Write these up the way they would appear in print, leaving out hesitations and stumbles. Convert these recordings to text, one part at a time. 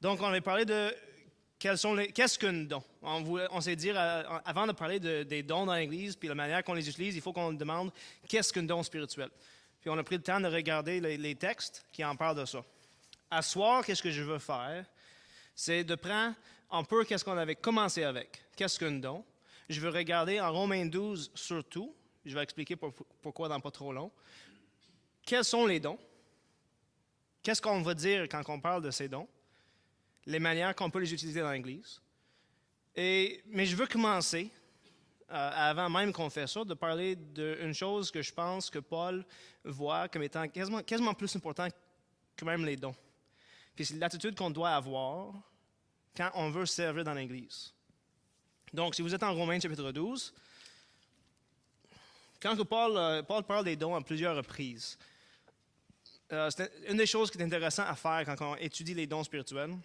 Donc, on avait parlé de qu'est-ce qu'un don. On s'est dit, avant de parler des dons dans l'Église, puis la manière qu'on les utilise, il faut qu'on demande qu'est-ce qu'un don spirituel. Puis on a pris le temps de regarder les textes qui en parlent de ça. À soir, qu'est-ce que je veux faire? C'est de prendre un peu qu'est-ce qu'on avait commencé avec. Qu'est-ce qu'un don? Je veux regarder en Romains 12 surtout. Je vais expliquer pourquoi dans pas trop long. Quels sont les dons? Qu'est-ce qu'on va dire quand on parle de ces dons? Les manières qu'on peut les utiliser dans l'Église. Mais je veux commencer, avant même qu'on fasse ça, de parler d'une chose que je pense que Paul voit comme étant quasiment plus important que même les dons. Puis c'est l'attitude qu'on doit avoir quand on veut servir dans l'Église. Donc, si vous êtes en Romains chapitre 12, quand Paul parle des dons à plusieurs reprises, c'est une des choses qui est intéressante à faire quand on étudie les dons spirituels,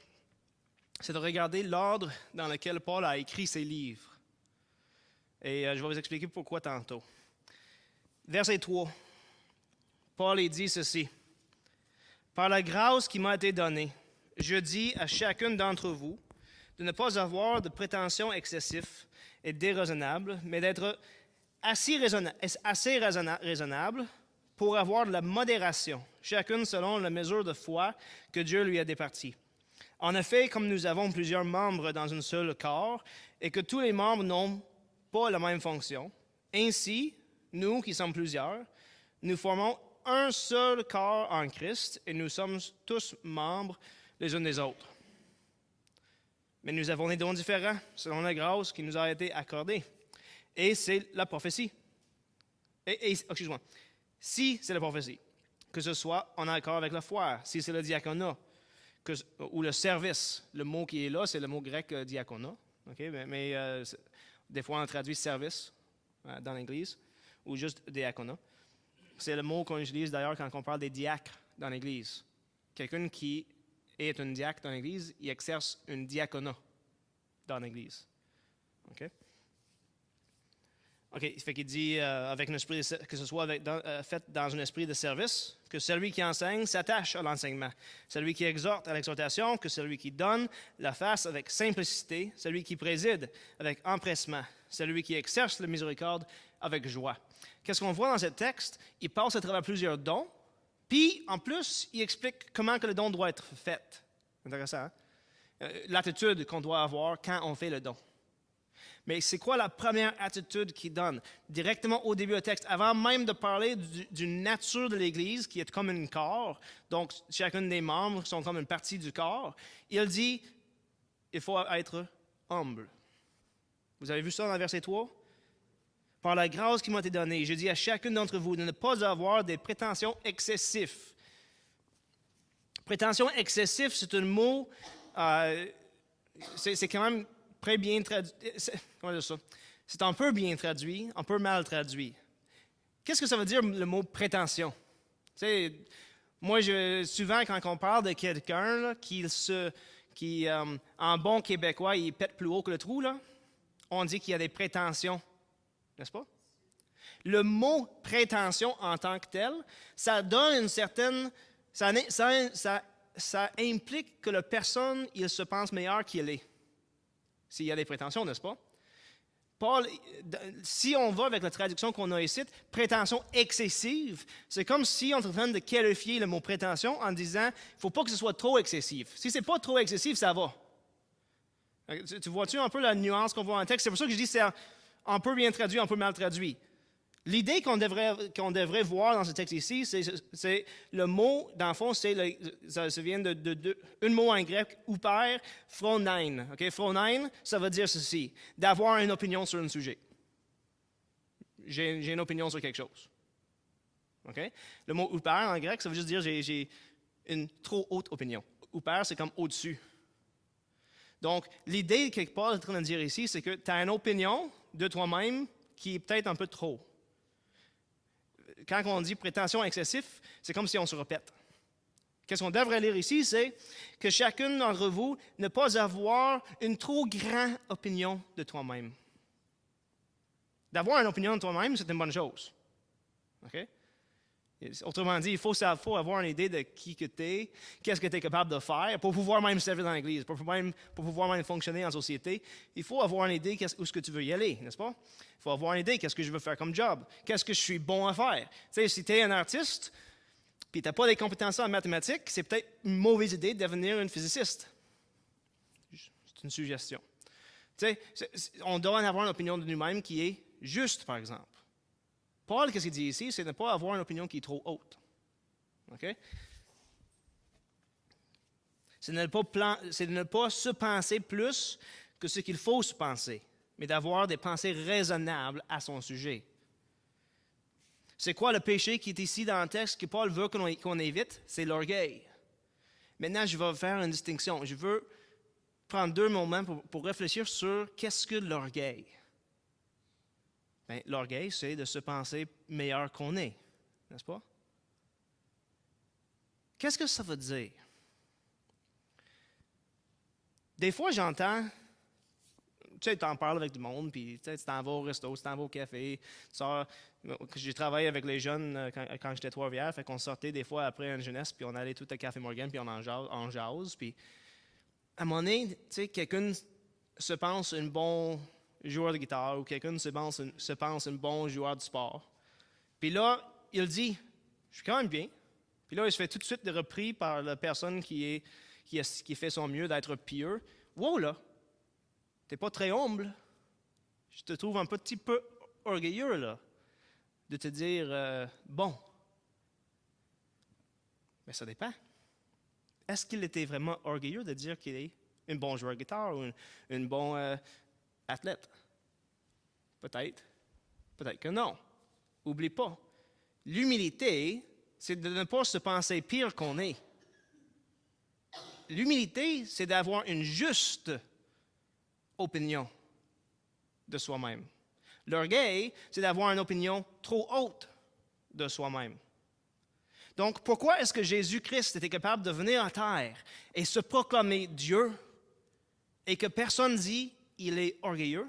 c'est de regarder l'ordre dans lequel Paul a écrit ses livres. Et je vais vous expliquer pourquoi tantôt. Verset 3, Paul dit ceci. « Par la grâce qui m'a été donnée, je dis à chacun d'entre vous de ne pas avoir de prétentions excessives et déraisonnables, mais d'être assez raisonnable pour avoir de la modération, chacun selon la mesure de foi que Dieu lui a départie. En effet, comme nous avons plusieurs membres dans un seul corps et que tous les membres n'ont pas la même fonction, ainsi, nous qui sommes plusieurs, nous formons un seul corps en Christ et nous sommes tous membres les uns des autres. Mais nous avons des dons différents selon la grâce qui nous a été accordée. Et c'est la prophétie. Excuse-moi. Si c'est la prophétie, que ce soit en accord avec la foi, si c'est le diaconat, ou le service, le mot qui est là, c'est le mot grec diaconat. Okay? Mais des fois, on traduit service dans l'Église, ou juste diaconat. C'est le mot qu'on utilise d'ailleurs quand on parle des diacres dans l'Église. Quelqu'un qui est un diacre dans l'Église, il exerce un diaconat dans l'Église. OK? OK, il fait qu'il dit avec un esprit que ce soit fait dans un esprit de service, que celui qui enseigne s'attache à l'enseignement, celui qui exhorte à l'exhortation, que celui qui donne la fasse avec simplicité, celui qui préside avec empressement, celui qui exerce la miséricorde avec joie. Qu'est-ce qu'on voit dans ce texte? Il passe à travers plusieurs dons, puis en plus, il explique comment que le don doit être fait. Intéressant, hein? L'attitude qu'on doit avoir quand on fait le don. Mais c'est quoi la première attitude qu'il donne? Directement au début du texte, avant même de parler d'une nature de l'Église qui est comme un corps, donc chacun des membres sont comme une partie du corps, il dit, il faut être humble. Vous avez vu ça dans le verset 3? Par la grâce qui m'a été donnée, je dis à chacun d'entre vous de ne pas avoir des prétentions excessives. Prétention excessive, c'est un mot, c'est quand même très bien traduit. Comment dire ça? C'est un peu bien traduit, un peu mal traduit. Qu'est-ce que ça veut dire le mot prétention? Moi, souvent, quand on parle de quelqu'un qui, en bon québécois, il pète plus haut que le trou, là, on dit qu'il y a des prétentions, n'est-ce pas? Le mot prétention en tant que tel, ça donne une certaine... Ça implique que la personne, il se pense meilleur qu'il est. S'il y a des prétentions, n'est-ce pas? Paul, si on va avec la traduction qu'on a ici, prétention excessive, c'est comme si on est en train de qualifier le mot prétention en disant, il ne faut pas que ce soit trop excessif. Si ce n'est pas trop excessif, ça va. Tu vois-tu un peu la nuance qu'on voit en texte? C'est pour ça que je dis que c'est un peu bien traduit, un peu mal traduit. L'idée qu'on devrait voir dans ce texte ici, c'est le mot, dans le fond, ça vient d'un mot en grec, ouper, phronein. Okay? Phronein, ça veut dire ceci, d'avoir une opinion sur un sujet. J'ai une opinion sur quelque chose. Okay? Le mot ouper en grec, ça veut juste dire j'ai une trop haute opinion. Ouper, c'est comme au-dessus. Donc, l'idée que Paul est en train de dire ici, c'est que tu as une opinion de toi-même qui est peut-être un peu trop. Quand on dit prétention excessive, c'est comme si on se répète. Qu'est-ce qu'on devrait lire ici, c'est que chacun d'entre vous ne pas avoir une trop grande opinion de toi-même. D'avoir une opinion de toi-même, c'est une bonne chose. Okay? Autrement dit, il faut avoir une idée de qui que tu es, qu'est-ce que tu es capable de faire pour pouvoir même servir dans l'Église, pour pouvoir même fonctionner en société. Il faut avoir une idée où est-ce que tu veux y aller, n'est-ce pas? Il faut avoir une idée qu'est-ce que je veux faire comme job, qu'est-ce que je suis bon à faire. Tu sais, si tu es un artiste, puis tu n'as pas des compétences en mathématiques, c'est peut-être une mauvaise idée de devenir un physiciste. C'est une suggestion. Tu sais, on doit en avoir une opinion de nous-mêmes qui est juste, par exemple. Paul, qu'est-ce qu'il dit ici? C'est de ne pas avoir une opinion qui est trop haute. OK? C'est de ne pas se penser plus que ce qu'il faut se penser, mais d'avoir des pensées raisonnables à son sujet. C'est quoi le péché qui est ici dans le texte que Paul veut qu'on évite? C'est l'orgueil. Maintenant, je vais faire une distinction. Je veux prendre 2 moments pour réfléchir sur qu'est-ce que l'orgueil. Bien, l'orgueil, c'est de se penser meilleur qu'on est, n'est-ce pas? Qu'est-ce que ça veut dire? Des fois, j'entends, tu sais, tu en parles avec du monde, puis tu t'en vas au resto, tu t'en vas au café, tu sors. J'ai travaillé avec les jeunes quand j'étais à Trois-Rivières, fait qu'on sortait des fois après une jeunesse, puis on allait tout à Café Morgan, puis on jase, puis à un moment donné, tu sais, quelqu'un se pense un bon joueur de guitare ou quelqu'un se pense un bon joueur de sport. Puis là, il dit, je suis quand même bien. Puis là, il se fait tout de suite repris par la personne qui fait son mieux d'être pieux. Wow, là, t'es pas très humble. Je te trouve un petit peu orgueilleux, là, de te dire, bon. Mais ça dépend. Est-ce qu'il était vraiment orgueilleux de dire qu'il est un bon joueur de guitare ou un bon athlète? Peut-être. Peut-être que non. Oublie pas. L'humilité, c'est de ne pas se penser pire qu'on est. L'humilité, c'est d'avoir une juste opinion de soi-même. L'orgueil, c'est d'avoir une opinion trop haute de soi-même. Donc, pourquoi est-ce que Jésus-Christ était capable de venir en terre et se proclamer Dieu et que personne dit qu'il est orgueilleux?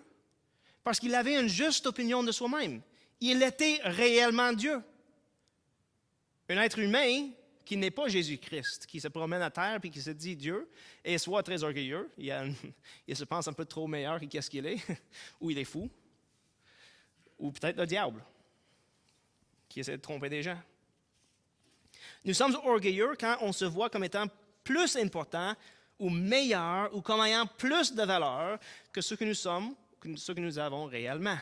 Parce qu'il avait une juste opinion de soi-même. Il était réellement Dieu. Un être humain qui n'est pas Jésus-Christ, qui se promène à terre et qui se dit Dieu, et soit très orgueilleux, il se pense un peu trop meilleur que qu'est-ce qu'il est, ou il est fou, ou peut-être le diable, qui essaie de tromper des gens. Nous sommes orgueilleux quand on se voit comme étant plus important ou meilleur ou comme ayant plus de valeur que ce que nous sommes, que ce que nous avons réellement.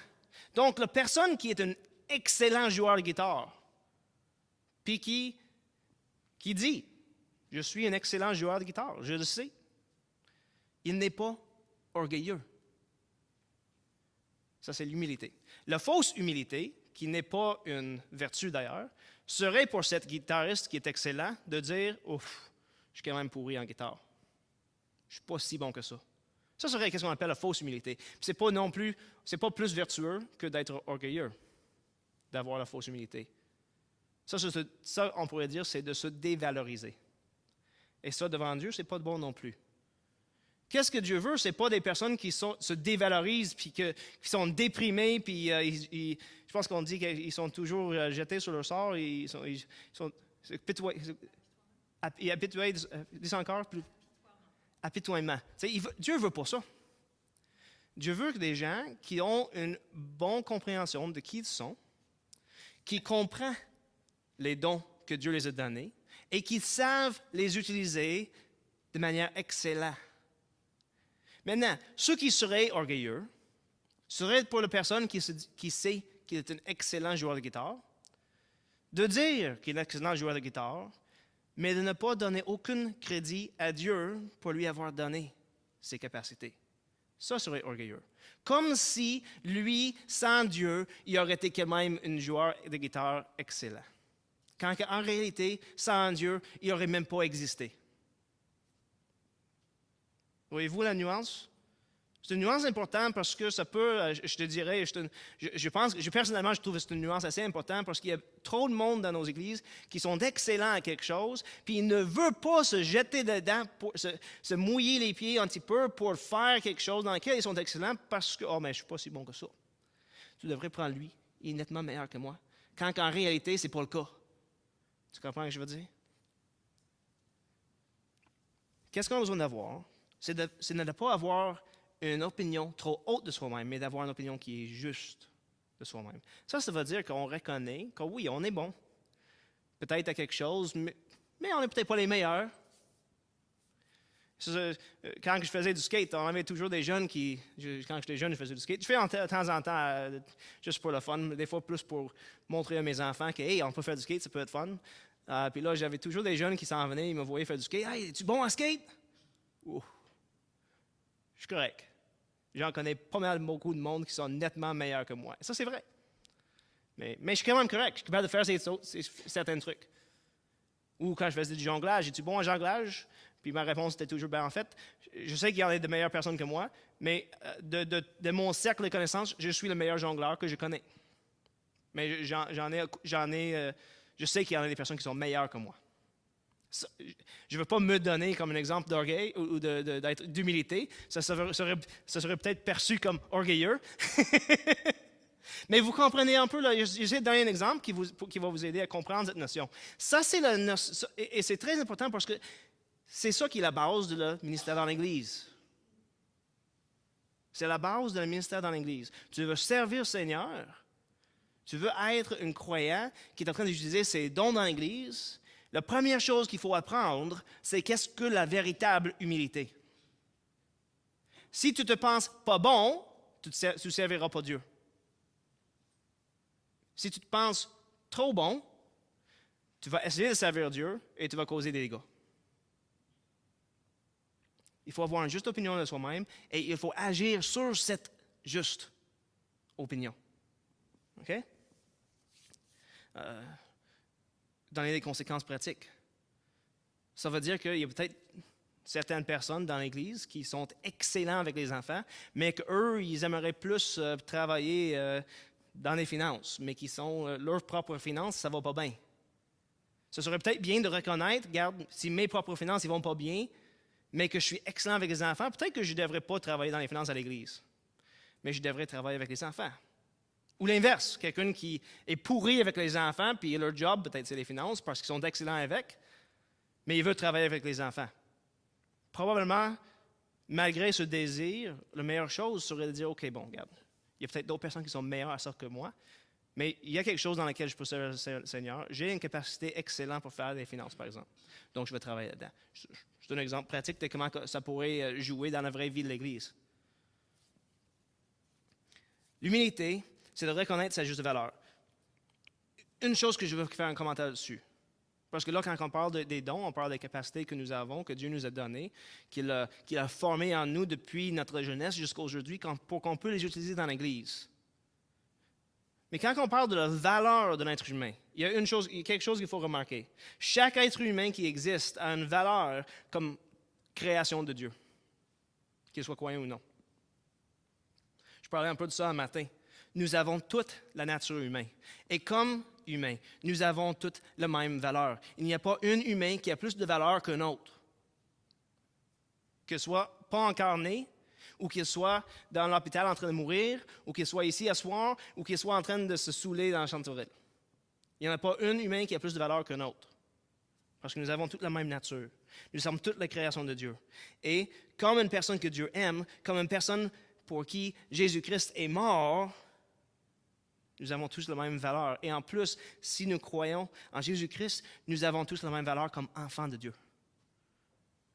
Donc, la personne qui est un excellent joueur de guitare, puis qui dit « Je suis un excellent joueur de guitare, je le sais », il n'est pas orgueilleux. Ça, c'est l'humilité. La fausse humilité, qui n'est pas une vertu d'ailleurs, serait pour cet guitariste qui est excellent de dire « Ouf, je suis quand même pourri en guitare. Je ne suis pas si bon que ça. » Ça serait ce qu'on appelle la fausse humilité. C'est pas non plus, c'est pas plus vertueux que d'être orgueilleux, d'avoir la fausse humilité. Ça, on pourrait dire, c'est de se dévaloriser. Et ça, devant Dieu, c'est pas bon non plus. Qu'est-ce que Dieu veut? C'est pas des personnes qui se dévalorisent, puis qui sont déprimées, puis je pense qu'on dit qu'ils sont toujours jetés sur leur sort, ils sont apitoyés, dis encore plus. Apitoiement. Dieu veut pas ça. Dieu veut que des gens qui ont une bonne compréhension de qui ils sont, qui comprennent les dons que Dieu les a donnés et qui savent les utiliser de manière excellente. Maintenant, ceux qui seraient orgueilleux seraient pour la personne qui sait qu'il est un excellent joueur de guitare, de dire qu'il est un excellent joueur de guitare, mais de ne pas donner aucun crédit à Dieu pour lui avoir donné ses capacités. Ça serait orgueilleux. Comme si, lui, sans Dieu, il aurait été quand même un joueur de guitare excellent. Quand en réalité, sans Dieu, il n'aurait même pas existé. Voyez-vous la nuance? C'est une nuance importante parce que ça peut, je te dirais, personnellement, je trouve que c'est une nuance assez importante parce qu'il y a trop de monde dans nos églises qui sont excellents à quelque chose, puis ils ne veulent pas se jeter dedans, pour se mouiller les pieds un petit peu pour faire quelque chose dans lequel ils sont excellents parce que, oh, mais je ne suis pas si bon que ça. Tu devrais prendre lui, il est nettement meilleur que moi. Quand en réalité, ce n'est pas le cas. Tu comprends ce que je veux dire? Qu'est-ce qu'on a besoin d'avoir? C'est de ne pas avoir une opinion trop haute de soi-même, mais d'avoir une opinion qui est juste de soi-même. Ça veut dire qu'on reconnaît que oui, on est bon. Peut-être à quelque chose, mais on n'est peut-être pas les meilleurs. Quand je faisais du skate, on avait toujours des jeunes quand j'étais jeune, je faisais du skate. Je fais de temps en temps, juste pour le fun, des fois plus pour montrer à mes enfants que, hey, on peut faire du skate, ça peut être fun. Puis là, j'avais toujours des jeunes qui s'en venaient, ils me voyaient faire du skate. Hey, es-tu bon à skate? Ouh. Je suis correct. J'en connais pas mal beaucoup de monde qui sont nettement meilleurs que moi. Ça, c'est vrai. Mais je suis quand même correct. Je suis capable de faire certains trucs. Ou quand je faisais du jonglage, es-tu bon en jonglage? Puis ma réponse était toujours, en fait, je sais qu'il y en a de meilleures personnes que moi, mais de mon cercle de connaissances, je suis le meilleur jongleur que je connais. Mais je sais qu'il y en a des personnes qui sont meilleures que moi. Ça, je ne veux pas me donner comme un exemple d'orgueil ou d'humilité. Ça serait peut-être perçu comme orgueilleux. Mais vous comprenez un peu, là, j'essaie de donner un exemple qui va vous aider à comprendre cette notion. Ça, c'est la notion, et c'est très important parce que c'est ça qui est la base du ministère dans l'Église. C'est la base de le ministère dans l'Église. Tu veux servir le Seigneur, tu veux être un croyant qui est en train d'utiliser ses dons dans l'Église. La première chose qu'il faut apprendre, c'est qu'est-ce que la véritable humilité. Si tu te penses pas bon, tu ne serviras pas Dieu. Si tu te penses trop bon, tu vas essayer de servir Dieu et tu vas causer des dégâts. Il faut avoir une juste opinion de soi-même et il faut agir sur cette juste opinion. OK? Donner des conséquences pratiques. Ça veut dire qu'il y a peut-être certaines personnes dans l'Église qui sont excellents avec les enfants, mais qu'eux, ils aimeraient plus travailler dans les finances, mais qui sont leurs propres finances, ça ne va pas bien. Ce serait peut-être bien de reconnaître, regarde, si mes propres finances ne vont pas bien, mais que je suis excellent avec les enfants, peut-être que je ne devrais pas travailler dans les finances à l'Église, mais je devrais travailler avec les enfants. Ou l'inverse, quelqu'un qui est pourri avec les enfants, puis leur job, peut-être c'est les finances, parce qu'ils sont excellents avec, mais il veut travailler avec les enfants. Probablement, malgré ce désir, la meilleure chose serait de dire, OK, bon, regarde, il y a peut-être d'autres personnes qui sont meilleures à ça que moi, mais il y a quelque chose dans lequel je peux servir le Seigneur. J'ai une capacité excellente pour faire des finances, par exemple. Donc, je vais travailler là-dedans. Je donne un exemple pratique de comment ça pourrait jouer dans la vraie vie de l'Église. L'humilité, c'est de reconnaître sa juste valeur. Une chose que je veux faire un commentaire dessus. Parce que là, quand on parle des dons, on parle des capacités que nous avons, que Dieu nous a données, qu'il a formées en nous depuis notre jeunesse jusqu'à aujourd'hui, pour qu'on puisse les utiliser dans l'Église. Mais quand on parle de la valeur de l'être humain, il y a quelque chose qu'il faut remarquer. Chaque être humain qui existe a une valeur comme création de Dieu, qu'il soit croyant ou non. Je parlais un peu de ça un matin. Nous avons toute la nature humaine. Et comme humains, nous avons toutes la même valeur. Il n'y a pas un humain qui a plus de valeur qu'un autre. Que ce soit pas incarné, ou qu'il soit dans l'hôpital en train de mourir, ou qu'il soit ici à soir, ou qu'il soit en train de se saouler dans la chanterelle. Il n'y en a pas un humain qui a plus de valeur qu'un autre. Parce que nous avons toute la même nature. Nous sommes toute la création de Dieu. Et comme une personne que Dieu aime, comme une personne pour qui Jésus-Christ est mort, nous avons tous la même valeur. Et en plus, si nous croyons en Jésus-Christ, nous avons tous la même valeur comme enfants de Dieu.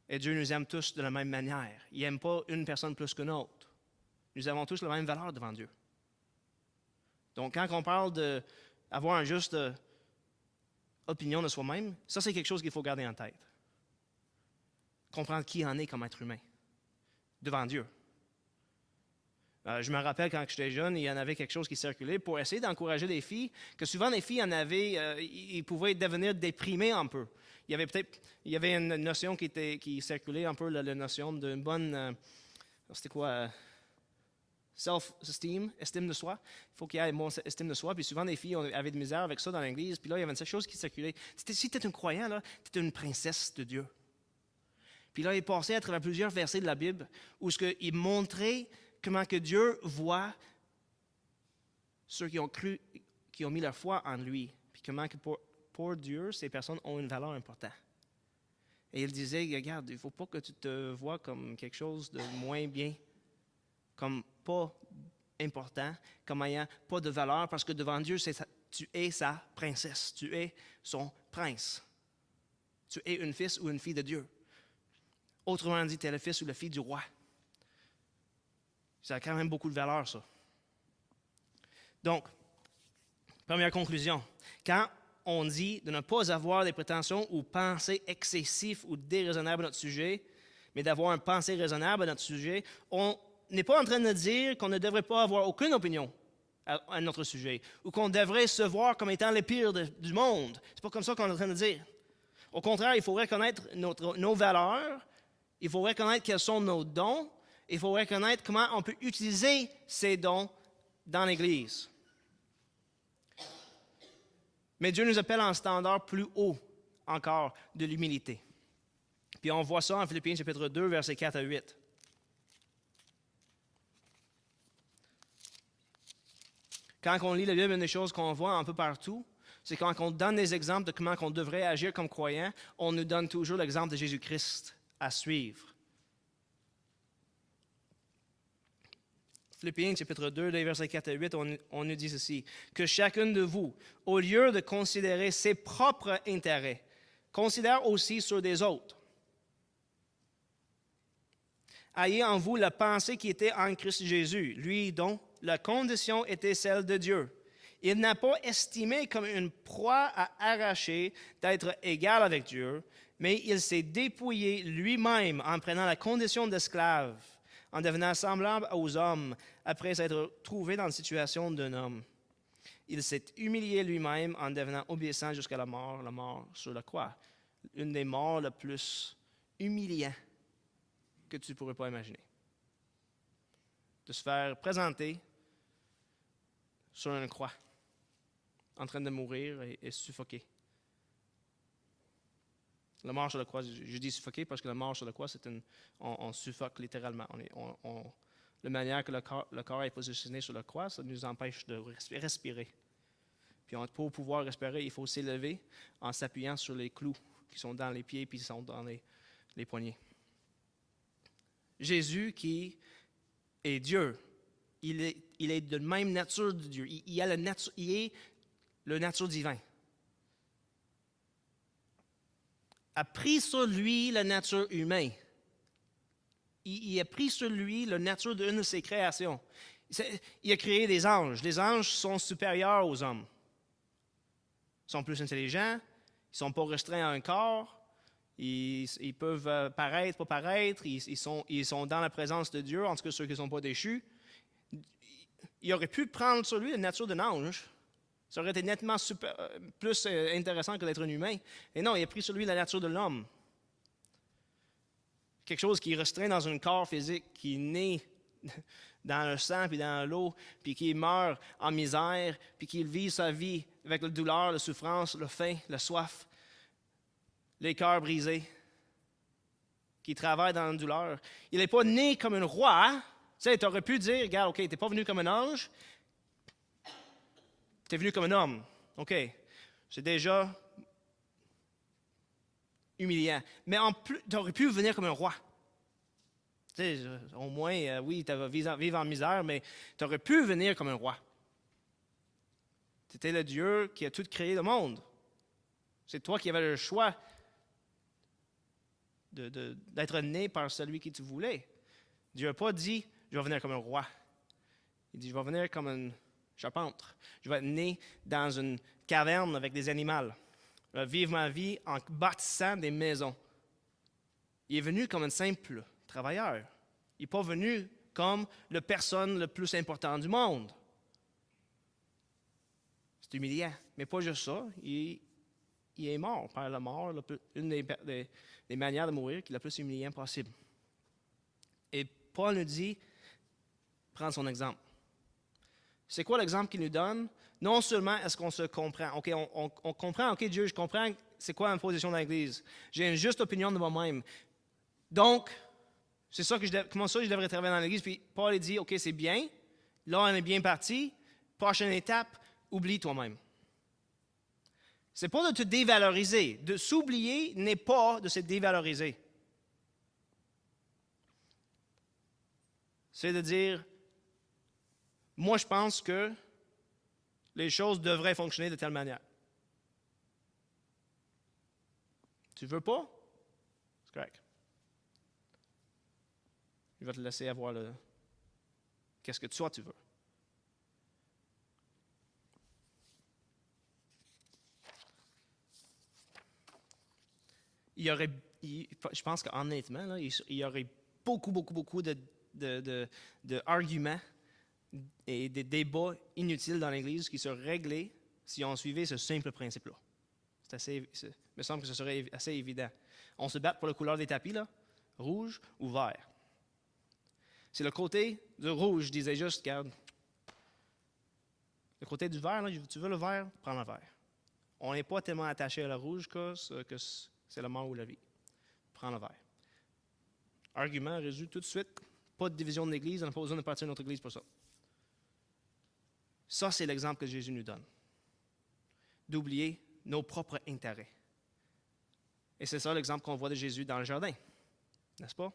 Et Dieu nous aime tous de la même manière. Il n'aime pas une personne plus qu'une autre. Nous avons tous la même valeur devant Dieu. Donc, quand on parle d'avoir une juste opinion de soi-même, ça, c'est quelque chose qu'il faut garder en tête. Comprendre qui en est comme être humain devant Dieu. Je me rappelle quand j'étais jeune, il y en avait quelque chose qui circulait pour essayer d'encourager les filles, que souvent les filles ils pouvaient devenir déprimées un peu. Il y avait une notion qui circulait un peu, la notion d'une bonne, c'était quoi, self-esteem, estime de soi. Il faut qu'il y ait une bonne estime de soi. Puis souvent les filles avaient de misère avec ça dans l'Église. Puis là, il y avait une chose qui circulait. Si tu es un croyant, tu es une princesse de Dieu. Puis là, il passait à travers plusieurs versets de la Bible où il montrait comment que Dieu voit ceux qui ont cru, qui ont mis leur foi en lui. Puis comment que pour pour Dieu, ces personnes ont une valeur importante. Et il disait, regarde, il ne faut pas que tu te vois comme quelque chose de moins bien, comme pas important, comme ayant pas de valeur, parce que devant Dieu, tu es sa princesse, tu es son prince. Tu es une fils ou une fille de Dieu. Autrement dit, tu es le fils ou la fille du roi. Ça a quand même beaucoup de valeur, ça. Donc, première conclusion. Quand on dit de ne pas avoir des prétentions ou pensées excessives ou déraisonnables à notre sujet, mais d'avoir une pensée raisonnable à notre sujet, on n'est pas en train de dire qu'on ne devrait pas avoir aucune opinion à notre sujet ou qu'on devrait se voir comme étant les pires du monde. C'est pas comme ça qu'on est en train de dire. Au contraire, il faut reconnaître nos valeurs, il faut reconnaître quels sont nos dons, il faut reconnaître comment on peut utiliser ces dons dans l'Église. Mais Dieu nous appelle à un standard plus haut encore de l'humilité. Puis on voit ça en Philippiens chapitre 2, versets 4 à 8. Quand on lit la Bible, une des choses qu'on voit un peu partout, c'est quand on donne des exemples de comment on devrait agir comme croyant, on nous donne toujours l'exemple de Jésus-Christ à suivre. Philippiens chapitre 2, les versets 4 à 8, on nous dit ceci, « Que chacun de vous, au lieu de considérer ses propres intérêts, considère aussi ceux des autres. Ayez en vous la pensée qui était en Christ Jésus, lui dont la condition était celle de Dieu. Il n'a pas estimé comme une proie à arracher d'être égal avec Dieu, mais il s'est dépouillé lui-même en prenant la condition d'esclave, en devenant semblable aux hommes, après s'être trouvé dans la situation d'un homme. Il s'est humilié lui-même en devenant obéissant jusqu'à la mort sur la croix. Une des morts les plus humiliantes que tu ne pourrais pas imaginer. De se faire présenter sur une croix, en train de mourir et suffoquer. La mort sur la croix, je dis suffoquer parce que la mort sur la croix, on suffoque littéralement. La manière que le corps est positionné sur la croix, ça nous empêche de respirer. Puis pour pouvoir respirer, il faut s'élever en s'appuyant sur les clous qui sont dans les pieds et qui sont dans les poignets. Jésus, qui est Dieu, il est de même nature de Dieu. Il est le nature divin. A pris sur lui la nature humaine. Il a pris sur lui la nature d'une de ses créations. Il a créé des anges. Les anges sont supérieurs aux hommes. Ils sont plus intelligents, ils ne sont pas restreints à un corps, ils peuvent paraître, pas paraître, ils sont dans la présence de Dieu, en tout cas ceux qui ne sont pas déchus. Il aurait pu prendre sur lui la nature d'un ange. Ça aurait été nettement plus intéressant que d'être un humain. Et non, il a pris sur lui la nature de l'homme. Quelque chose qui est restreint dans un corps physique, qui est né dans le sang puis dans l'eau, puis qui meurt en misère, puis qui vit sa vie avec la douleur, la souffrance, la faim, la soif, les cœurs brisés, qui travaille dans la douleur. Il n'est pas né comme un roi. Tu sais, tu aurais pu dire, regarde, OK, tu n'es pas venu comme un ange, tu es venu comme un homme. OK, c'est déjà humiliant. Mais en plus, tu aurais pu venir comme un roi. Tu sais, au moins, oui, tu vas vivre en misère, mais tu aurais pu venir comme un roi. Tu étais le Dieu qui a tout créé le monde. C'est toi qui avais le choix d'être né par celui que tu voulais. Dieu n'a pas dit, je vais venir comme un roi. Il dit, je vais venir comme un charpente. Je vais être né dans une caverne avec des animaux. Je vais vivre ma vie en bâtissant des maisons. Il est venu comme un simple travailleur. Il n'est pas venu comme la personne la plus importante du monde. C'est humiliant. Mais pas juste ça. Il est mort par la mort, une des manières de mourir qui est la plus humiliante possible. Et Paul nous dit, prends son exemple. C'est quoi l'exemple qu'il nous donne? Non seulement est-ce qu'on se comprend, OK, on comprend, OK, Dieu, je comprends c'est quoi ma position dans l'Église. J'ai une juste opinion de moi-même. Donc, c'est ça comment ça je devrais travailler dans l'Église. Puis Paul dit, OK, c'est bien. Là, on est bien parti. Prochaine étape, oublie toi-même. C'est pas de te dévaloriser. De s'oublier n'est pas de se dévaloriser. C'est de dire, moi je pense que les choses devraient fonctionner de telle manière. Tu veux pas? C'est correct. Je vais te laisser avoir qu'est-ce que toi tu veux. Je pense qu'honnêtement, là, il y aurait beaucoup d'arguments et des débats inutiles dans l'Église qui seraient réglés si on suivait ce simple principe-là. Il me semble que ce serait assez évident. On se bat pour la couleur des tapis, là, rouge ou vert. C'est le côté du rouge, je disais juste, regarde. Le côté du vert, là, tu veux le vert, prends le vert. On n'est pas tellement attaché à le rouge que c'est la mort ou la vie. Prends le vert. Argument résolu tout de suite. Pas de division de l'Église, on n'a pas besoin de partir de notre Église pour ça. Ça, c'est l'exemple que Jésus nous donne. D'oublier nos propres intérêts. Et c'est ça l'exemple qu'on voit de Jésus dans le jardin. N'est-ce pas?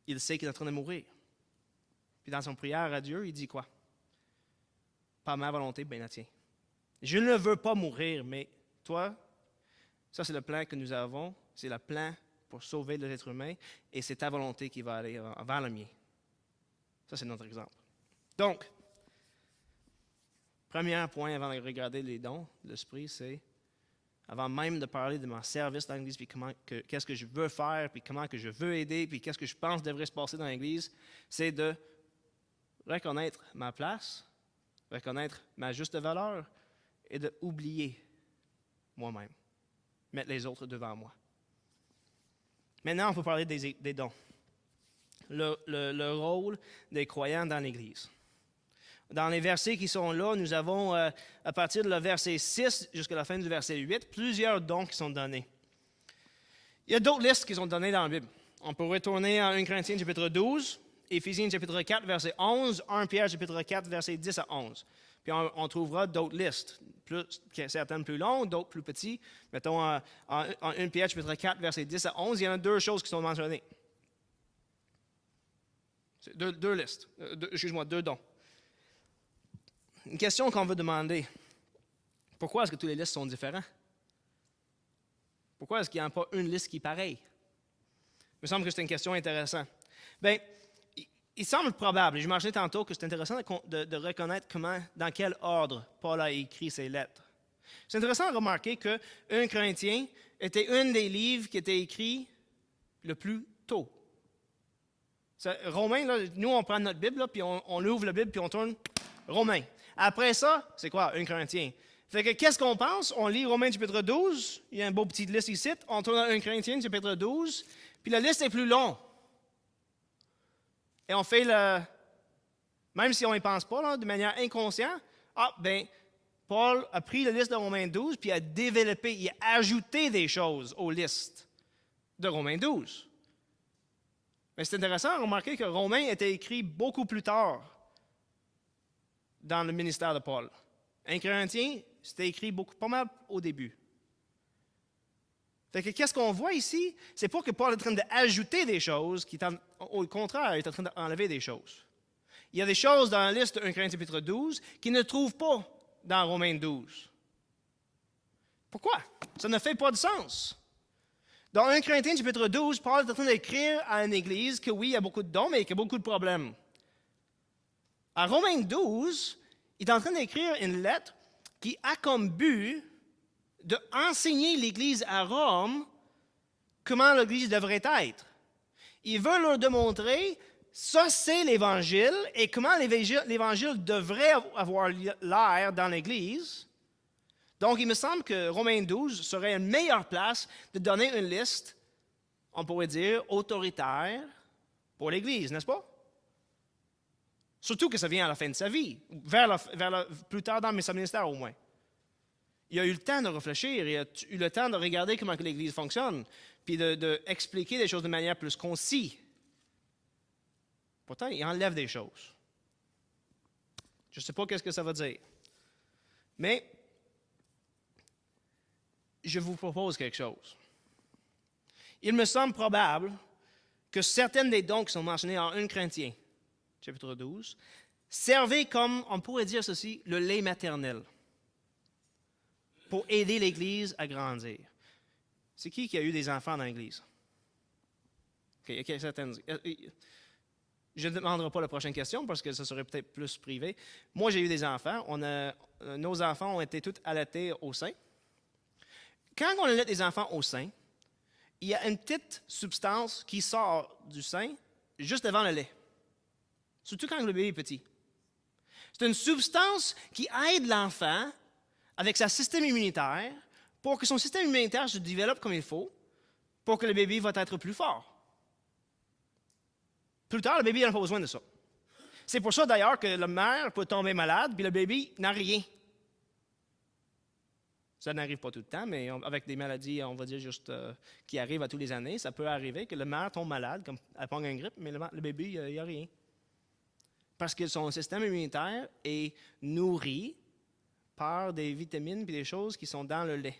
Il sait qu'il est en train de mourir. Puis dans son prière à Dieu, il dit quoi? Pas ma volonté, ben la tienne. Je ne veux pas mourir, mais toi, ça c'est le plan que nous avons, c'est le plan pour sauver l'être humain, et c'est ta volonté qui va aller vers le mien. Ça c'est notre exemple. Donc, premier point avant de regarder les dons de l'Esprit, c'est, avant même de parler de mon service dans l'Église, puis qu'est-ce que je veux faire, puis comment que je veux aider, puis qu'est-ce que je pense devrait se passer dans l'Église, c'est de reconnaître ma place, reconnaître ma juste valeur, et d'oublier moi-même, mettre les autres devant moi. Maintenant, on peut parler des dons. Le rôle des croyants dans l'Église. Dans les versets qui sont là, nous avons, à partir du verset 6 jusqu'à la fin du verset 8, plusieurs dons qui sont donnés. Il y a d'autres listes qui sont données dans la Bible. On peut retourner à 1 Corinthiens chapitre 12, Éphésiens chapitre 4, verset 11, 1 Pierre chapitre 4, verset 10 à 11. Puis on trouvera d'autres listes, certaines plus longues, d'autres plus petites. Mettons, en 1 Pierre chapitre 4, verset 10 à 11, il y en a deux choses qui sont mentionnées. C'est deux listes, deux dons. Une question qu'on veut demander, pourquoi est-ce que toutes les listes sont différentes? Pourquoi est-ce qu'il n'y a pas une liste qui est pareille? Il me semble que c'est une question intéressante. Bien, il semble probable, et je mentionnais tantôt que c'est intéressant de reconnaître dans quel ordre Paul a écrit ses lettres. C'est intéressant de remarquer que 1 Corinthiens était un des livres qui était écrit le plus tôt. Romains, là, nous, on prend notre Bible, là, puis on ouvre la Bible, puis on tourne Romains. Après ça, c'est quoi? 1 Corinthiens. Fait que qu'est-ce qu'on pense? On lit Romains chapitre 12, il y a une beau petite liste ici, on tourne à 1 Corinthiens chapitre 12, puis la liste est plus longue. Et on fait même si on n'y pense pas, là, de manière inconsciente, Paul a pris la liste de Romains 12, puis a développé, il a ajouté des choses aux listes de Romains 12. Mais c'est intéressant de remarquer que Romains était écrit beaucoup plus tard dans le ministère de Paul. 1 Corinthiens, c'était écrit pas mal au début. Fait que qu'est-ce qu'on voit ici? C'est pas que Paul est en train d'ajouter des choses, au contraire, il est en train d'enlever des choses. Il y a des choses dans la liste de 1 Corinthiens chapitre 12 qu'il ne trouve pas dans Romains 12. Pourquoi? Ça ne fait pas de sens. Dans 1 Corinthiens chapitre 12, Paul est en train d'écrire à une église que oui, il y a beaucoup de dons, mais qu'il y a beaucoup de problèmes. À Romains 12, il est en train d'écrire une lettre qui a comme but d'enseigner l'Église à Rome comment l'Église devrait être. Il veut leur démontrer, ça c'est l'Évangile, et comment l'Évangile devrait avoir l'air dans l'Église. Donc, il me semble que Romains 12 serait une meilleure place de donner une liste, on pourrait dire, autoritaire pour l'Église, n'est-ce pas? Surtout que ça vient à la fin de sa vie, plus tard dans son ministère au moins. Il a eu le temps de réfléchir, il a eu le temps de regarder comment que l'Église fonctionne, puis d'expliquer des choses de manière plus concise. Pourtant, il enlève des choses. Je ne sais pas qu'est-ce que ça veut dire. Mais je vous propose quelque chose. Il me semble probable que certaines des dons qui sont mentionnés en 1 Corinthiens, chapitre 12, servaient comme, on pourrait dire ceci, le lait maternel pour aider l'Église à grandir. C'est qui a eu des enfants dans l'Église? OK, certaines. Je ne demanderai pas la prochaine question parce que ce serait peut-être plus privé. Moi, j'ai eu des enfants. Nos enfants ont été tous allaités au sein. Quand on allaite des enfants au sein, il y a une petite substance qui sort du sein juste devant le lait. Surtout quand le bébé est petit. C'est une substance qui aide l'enfant avec son système immunitaire pour que son système immunitaire se développe comme il faut, pour que le bébé va être plus fort. Plus tard, le bébé n'a pas besoin de ça. C'est pour ça d'ailleurs que la mère peut tomber malade, puis le bébé n'a rien. Ça n'arrive pas tout le temps, mais avec des maladies, on va dire juste qui arrivent à tous les années, ça peut arriver que la mère tombe malade, comme elle prend une grippe, mais le bébé, il n'y a rien. Parce que son système immunitaire est nourri par des vitamines et des choses qui sont dans le lait.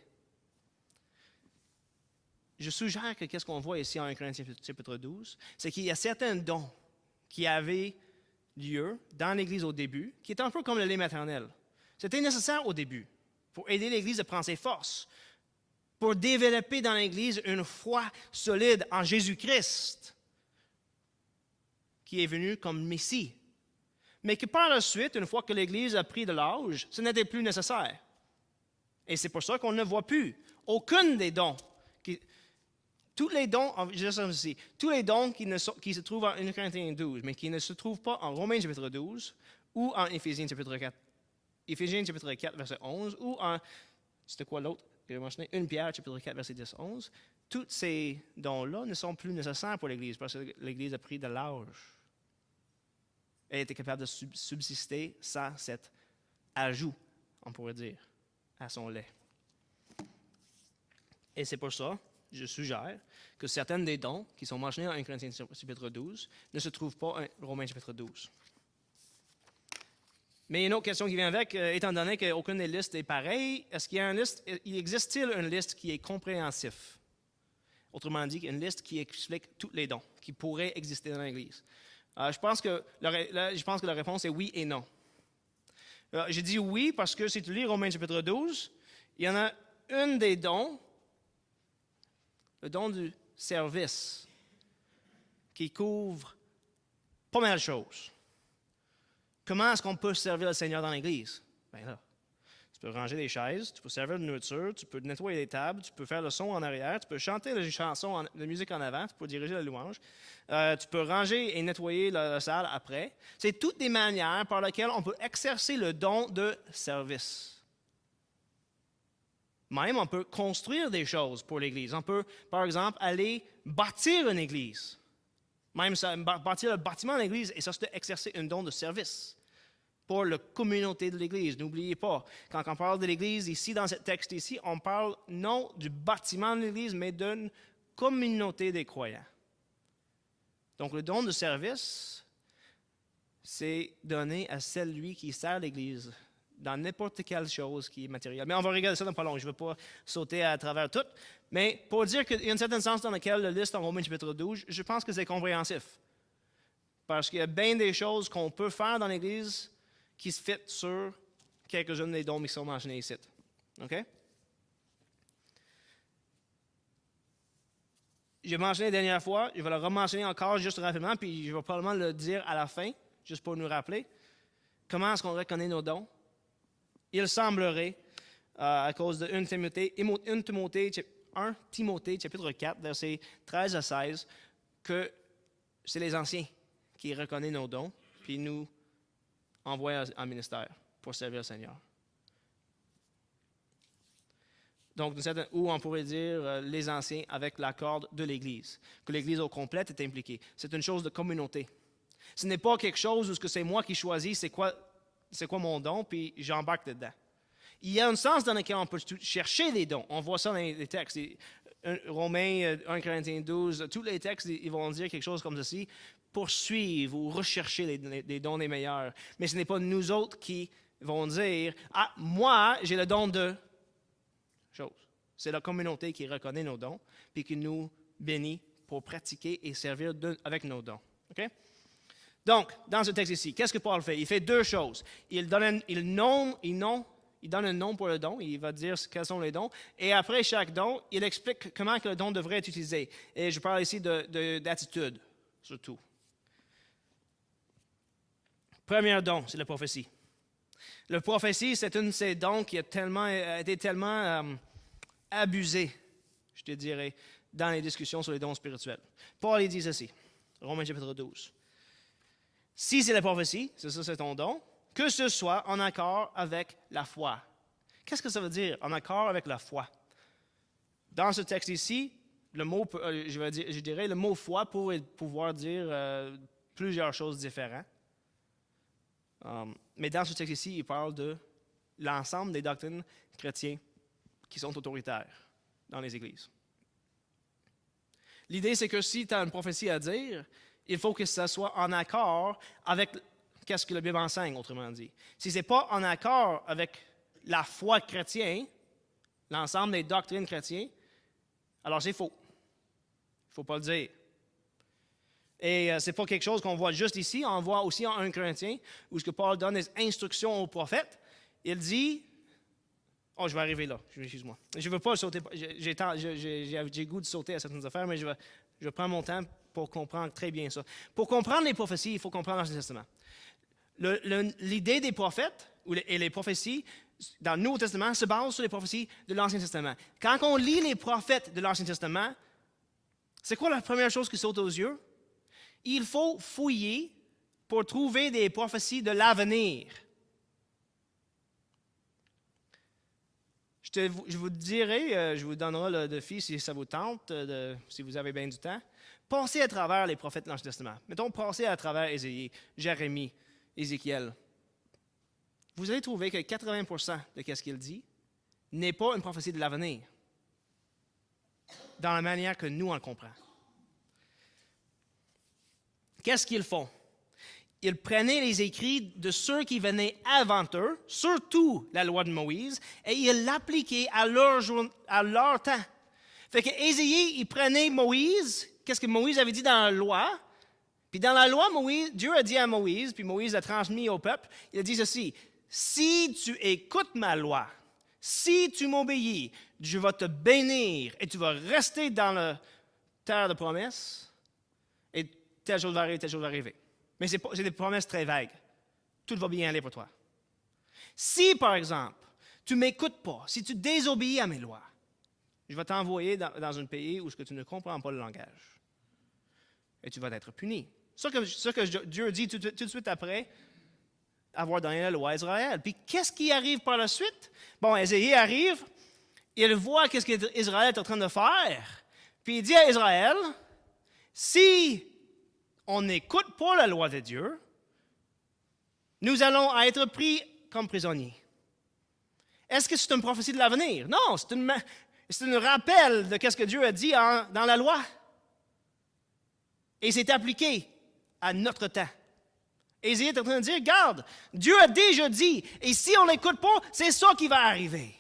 Je suggère que qu'est-ce qu'on voit ici en 1 Corinthiens chapitre 12, c'est qu'il y a certains dons qui avaient lieu dans l'Église au début, qui étaient un peu comme le lait maternel. C'était nécessaire au début pour aider l'Église à prendre ses forces, pour développer dans l'Église une foi solide en Jésus-Christ, qui est venu comme Messie. Mais que par la suite, une fois que l'Église a pris de l'âge, ce n'était plus nécessaire. Et c'est pour ça qu'on ne voit plus aucun des dons. Tous les dons, tous les dons qui se trouvent en 1 Corinthiens 12, mais qui ne se trouvent pas en Romains chapitre 12 ou en Éphésiens chapitre 4. Éphésiens chapitre 4, verset 11, ou en, c'était quoi l'autre que j'ai mentionné? 1 Pierre chapitre 4, verset 10-11. Tous ces dons-là ne sont plus nécessaires pour l'Église parce que l'Église a pris de l'âge. Elle était capable de subsister sans cet ajout, on pourrait dire, à son lait. Et c'est pour ça, je suggère que certains des dons qui sont mentionnés en 1 Corinthiens chapitre 12 ne se trouvent pas en Romains chapitre 12. Mais une autre question qui vient avec, étant donné qu'aucune des listes est pareille, est-ce qu'il y a une liste, il existe-t-il une liste qui est compréhensive? Autrement dit, une liste qui explique tous les dons qui pourraient exister dans l'Église. Je pense que la réponse est oui et non. J'ai dit oui parce que si tu lis Romains chapitre 12, il y en a une des dons, le don du service, qui couvre pas mal de choses. Comment est-ce qu'on peut servir le Seigneur dans l'Église? Bien là, tu peux ranger des chaises, tu peux servir de nourriture, tu peux nettoyer les tables, tu peux faire le son en arrière, tu peux chanter les chansons, la musique en avant, tu peux diriger la louange, tu peux ranger et nettoyer la salle après. C'est toutes des manières par lesquelles on peut exercer le don de service. Même, on peut construire des choses pour l'Église. On peut, par exemple, aller bâtir une Église. Même ça, bâtir le bâtiment de l'Église, et ça, c'est exercer un don de service pour la communauté de l'Église. N'oubliez pas, quand on parle de l'Église, ici, dans ce texte ici, on parle non du bâtiment de l'Église, mais d'une communauté des croyants. Donc, le don de service, c'est donné à celui qui sert l'Église dans n'importe quelle chose qui est matérielle. Mais on va regarder ça dans pas long, je ne veux pas sauter à travers tout. Mais pour dire qu'il y a un certain sens dans lequel la liste en Romains chapitre 12, je pense que c'est compréhensif. Parce qu'il y a bien des choses qu'on peut faire dans l'Église qui se fitent sur quelques-uns des dons qui sont mentionnés ici. OK? J'ai mentionné la dernière fois, je vais le rementionner encore juste rapidement, puis je vais probablement le dire à la fin, juste pour nous rappeler. Comment est-ce qu'on reconnaît nos dons? Il semblerait, à cause de 1 Timothée, chapitre 4, versets 13 à 16, que c'est les anciens qui reconnaissent nos dons, puis nous envoient en ministère pour servir le Seigneur. Donc, ou on pourrait dire les anciens avec l'accord de l'Église, que l'Église au complet est impliquée. C'est une chose de communauté. Ce n'est pas quelque chose où c'est moi qui choisis c'est quoi mon don, puis j'embarque dedans. Il y a un sens dans lequel on peut chercher les dons. On voit ça dans les textes. Romains, 1 Corinthiens 12, tous les textes, ils vont dire quelque chose comme ceci, poursuivre ou rechercher les dons des meilleurs. Mais ce n'est pas nous autres qui vont dire, ah, moi, j'ai le don de chose. C'est la communauté qui reconnaît nos dons puis qui nous bénit pour pratiquer et servir avec nos dons. Okay? Donc, dans ce texte ici, qu'est-ce que Paul fait? Il fait deux choses. Il donne un nom pour le don, il va dire quels sont les dons, et après chaque don, il explique comment que le don devrait être utilisé. Et je parle ici d'attitude, surtout. Premier don, c'est la prophétie. La prophétie, c'est un de ces dons qui a été tellement abusé, je te dirais, dans les discussions sur les dons spirituels. Paul, il dit ceci, Romains chapitre 12. Si c'est la prophétie, c'est ça, c'est ton don, que ce soit en accord avec la foi. Qu'est-ce que ça veut dire, en accord avec la foi? Dans ce texte ici, le mot, je dirais, le mot foi pourrait pouvoir dire plusieurs choses différentes. Mais dans ce texte ici, il parle de l'ensemble des doctrines chrétiennes qui sont autoritaires dans les églises. L'idée, c'est que si tu as une prophétie à dire, il faut que ça soit en accord avec ce que la Bible enseigne, autrement dit. Si ce n'est pas en accord avec la foi chrétienne, l'ensemble des doctrines chrétiennes, alors c'est faux. Il ne faut pas le dire. Et ce n'est pas quelque chose qu'on voit juste ici, on voit aussi en 1 Corinthiens, où ce que Paul donne des instructions aux prophètes. Il dit, je vais arriver là, excuse-moi. Je ne veux pas sauter, j'ai goût de sauter à certaines affaires, mais je prends mon temps pour comprendre très bien ça. Pour comprendre les prophéties, il faut comprendre l'Ancien Testament. L'idée des prophètes et les prophéties dans le Nouveau Testament se base sur les prophéties de l'Ancien Testament. Quand on lit les prophètes de l'Ancien Testament, c'est quoi la première chose qui saute aux yeux? Il faut fouiller pour trouver des prophéties de l'avenir. Je vous dirai, je vous donnerai le défi si ça vous tente, si vous avez bien du temps. Passez à travers les prophètes de l'Ancien Testament. Mettons, passez à travers Ésaïe, Jérémie, Ézéchiel. Vous allez trouver que 80% de ce qu'il dit n'est pas une prophétie de l'avenir, dans la manière que nous on le comprend. Qu'est-ce qu'ils font? Ils prenaient les écrits de ceux qui venaient avant eux, surtout la loi de Moïse, et ils l'appliquaient à leur temps. Fait que Ésaïe, il prenait Moïse, qu'est-ce que Moïse avait dit dans la loi, puis dans la loi, Dieu a dit à Moïse, puis Moïse l'a transmis au peuple, il a dit ceci, « Si tu écoutes ma loi, si tu m'obéis, je vais te bénir et tu vas rester dans la terre de promesse, et telle chose va arriver, telle chose va arriver. » Mais c'est des promesses très vagues. Tout va bien aller pour toi. Si, par exemple, tu ne m'écoutes pas, si tu désobéis à mes lois, je vais t'envoyer dans un pays où tu ne comprends pas le langage. Et tu vas être puni. Ce que Dieu dit tout de suite après avoir donné la loi à Israël. Puis qu'est-ce qui arrive par la suite? Bon, Ésaïe arrive, il voit qu'est-ce qu'Israël est en train de faire. Puis il dit à Israël, si on n'écoute pas la loi de Dieu, nous allons être pris comme prisonniers. Est-ce que c'est une prophétie de l'avenir? Non, c'est un rappel de ce que Dieu a dit dans la loi. Et c'est appliqué à notre temps. Ésaïe est en train de dire, regarde, Dieu a déjà dit, et si on n'écoute pas, c'est ça qui va arriver.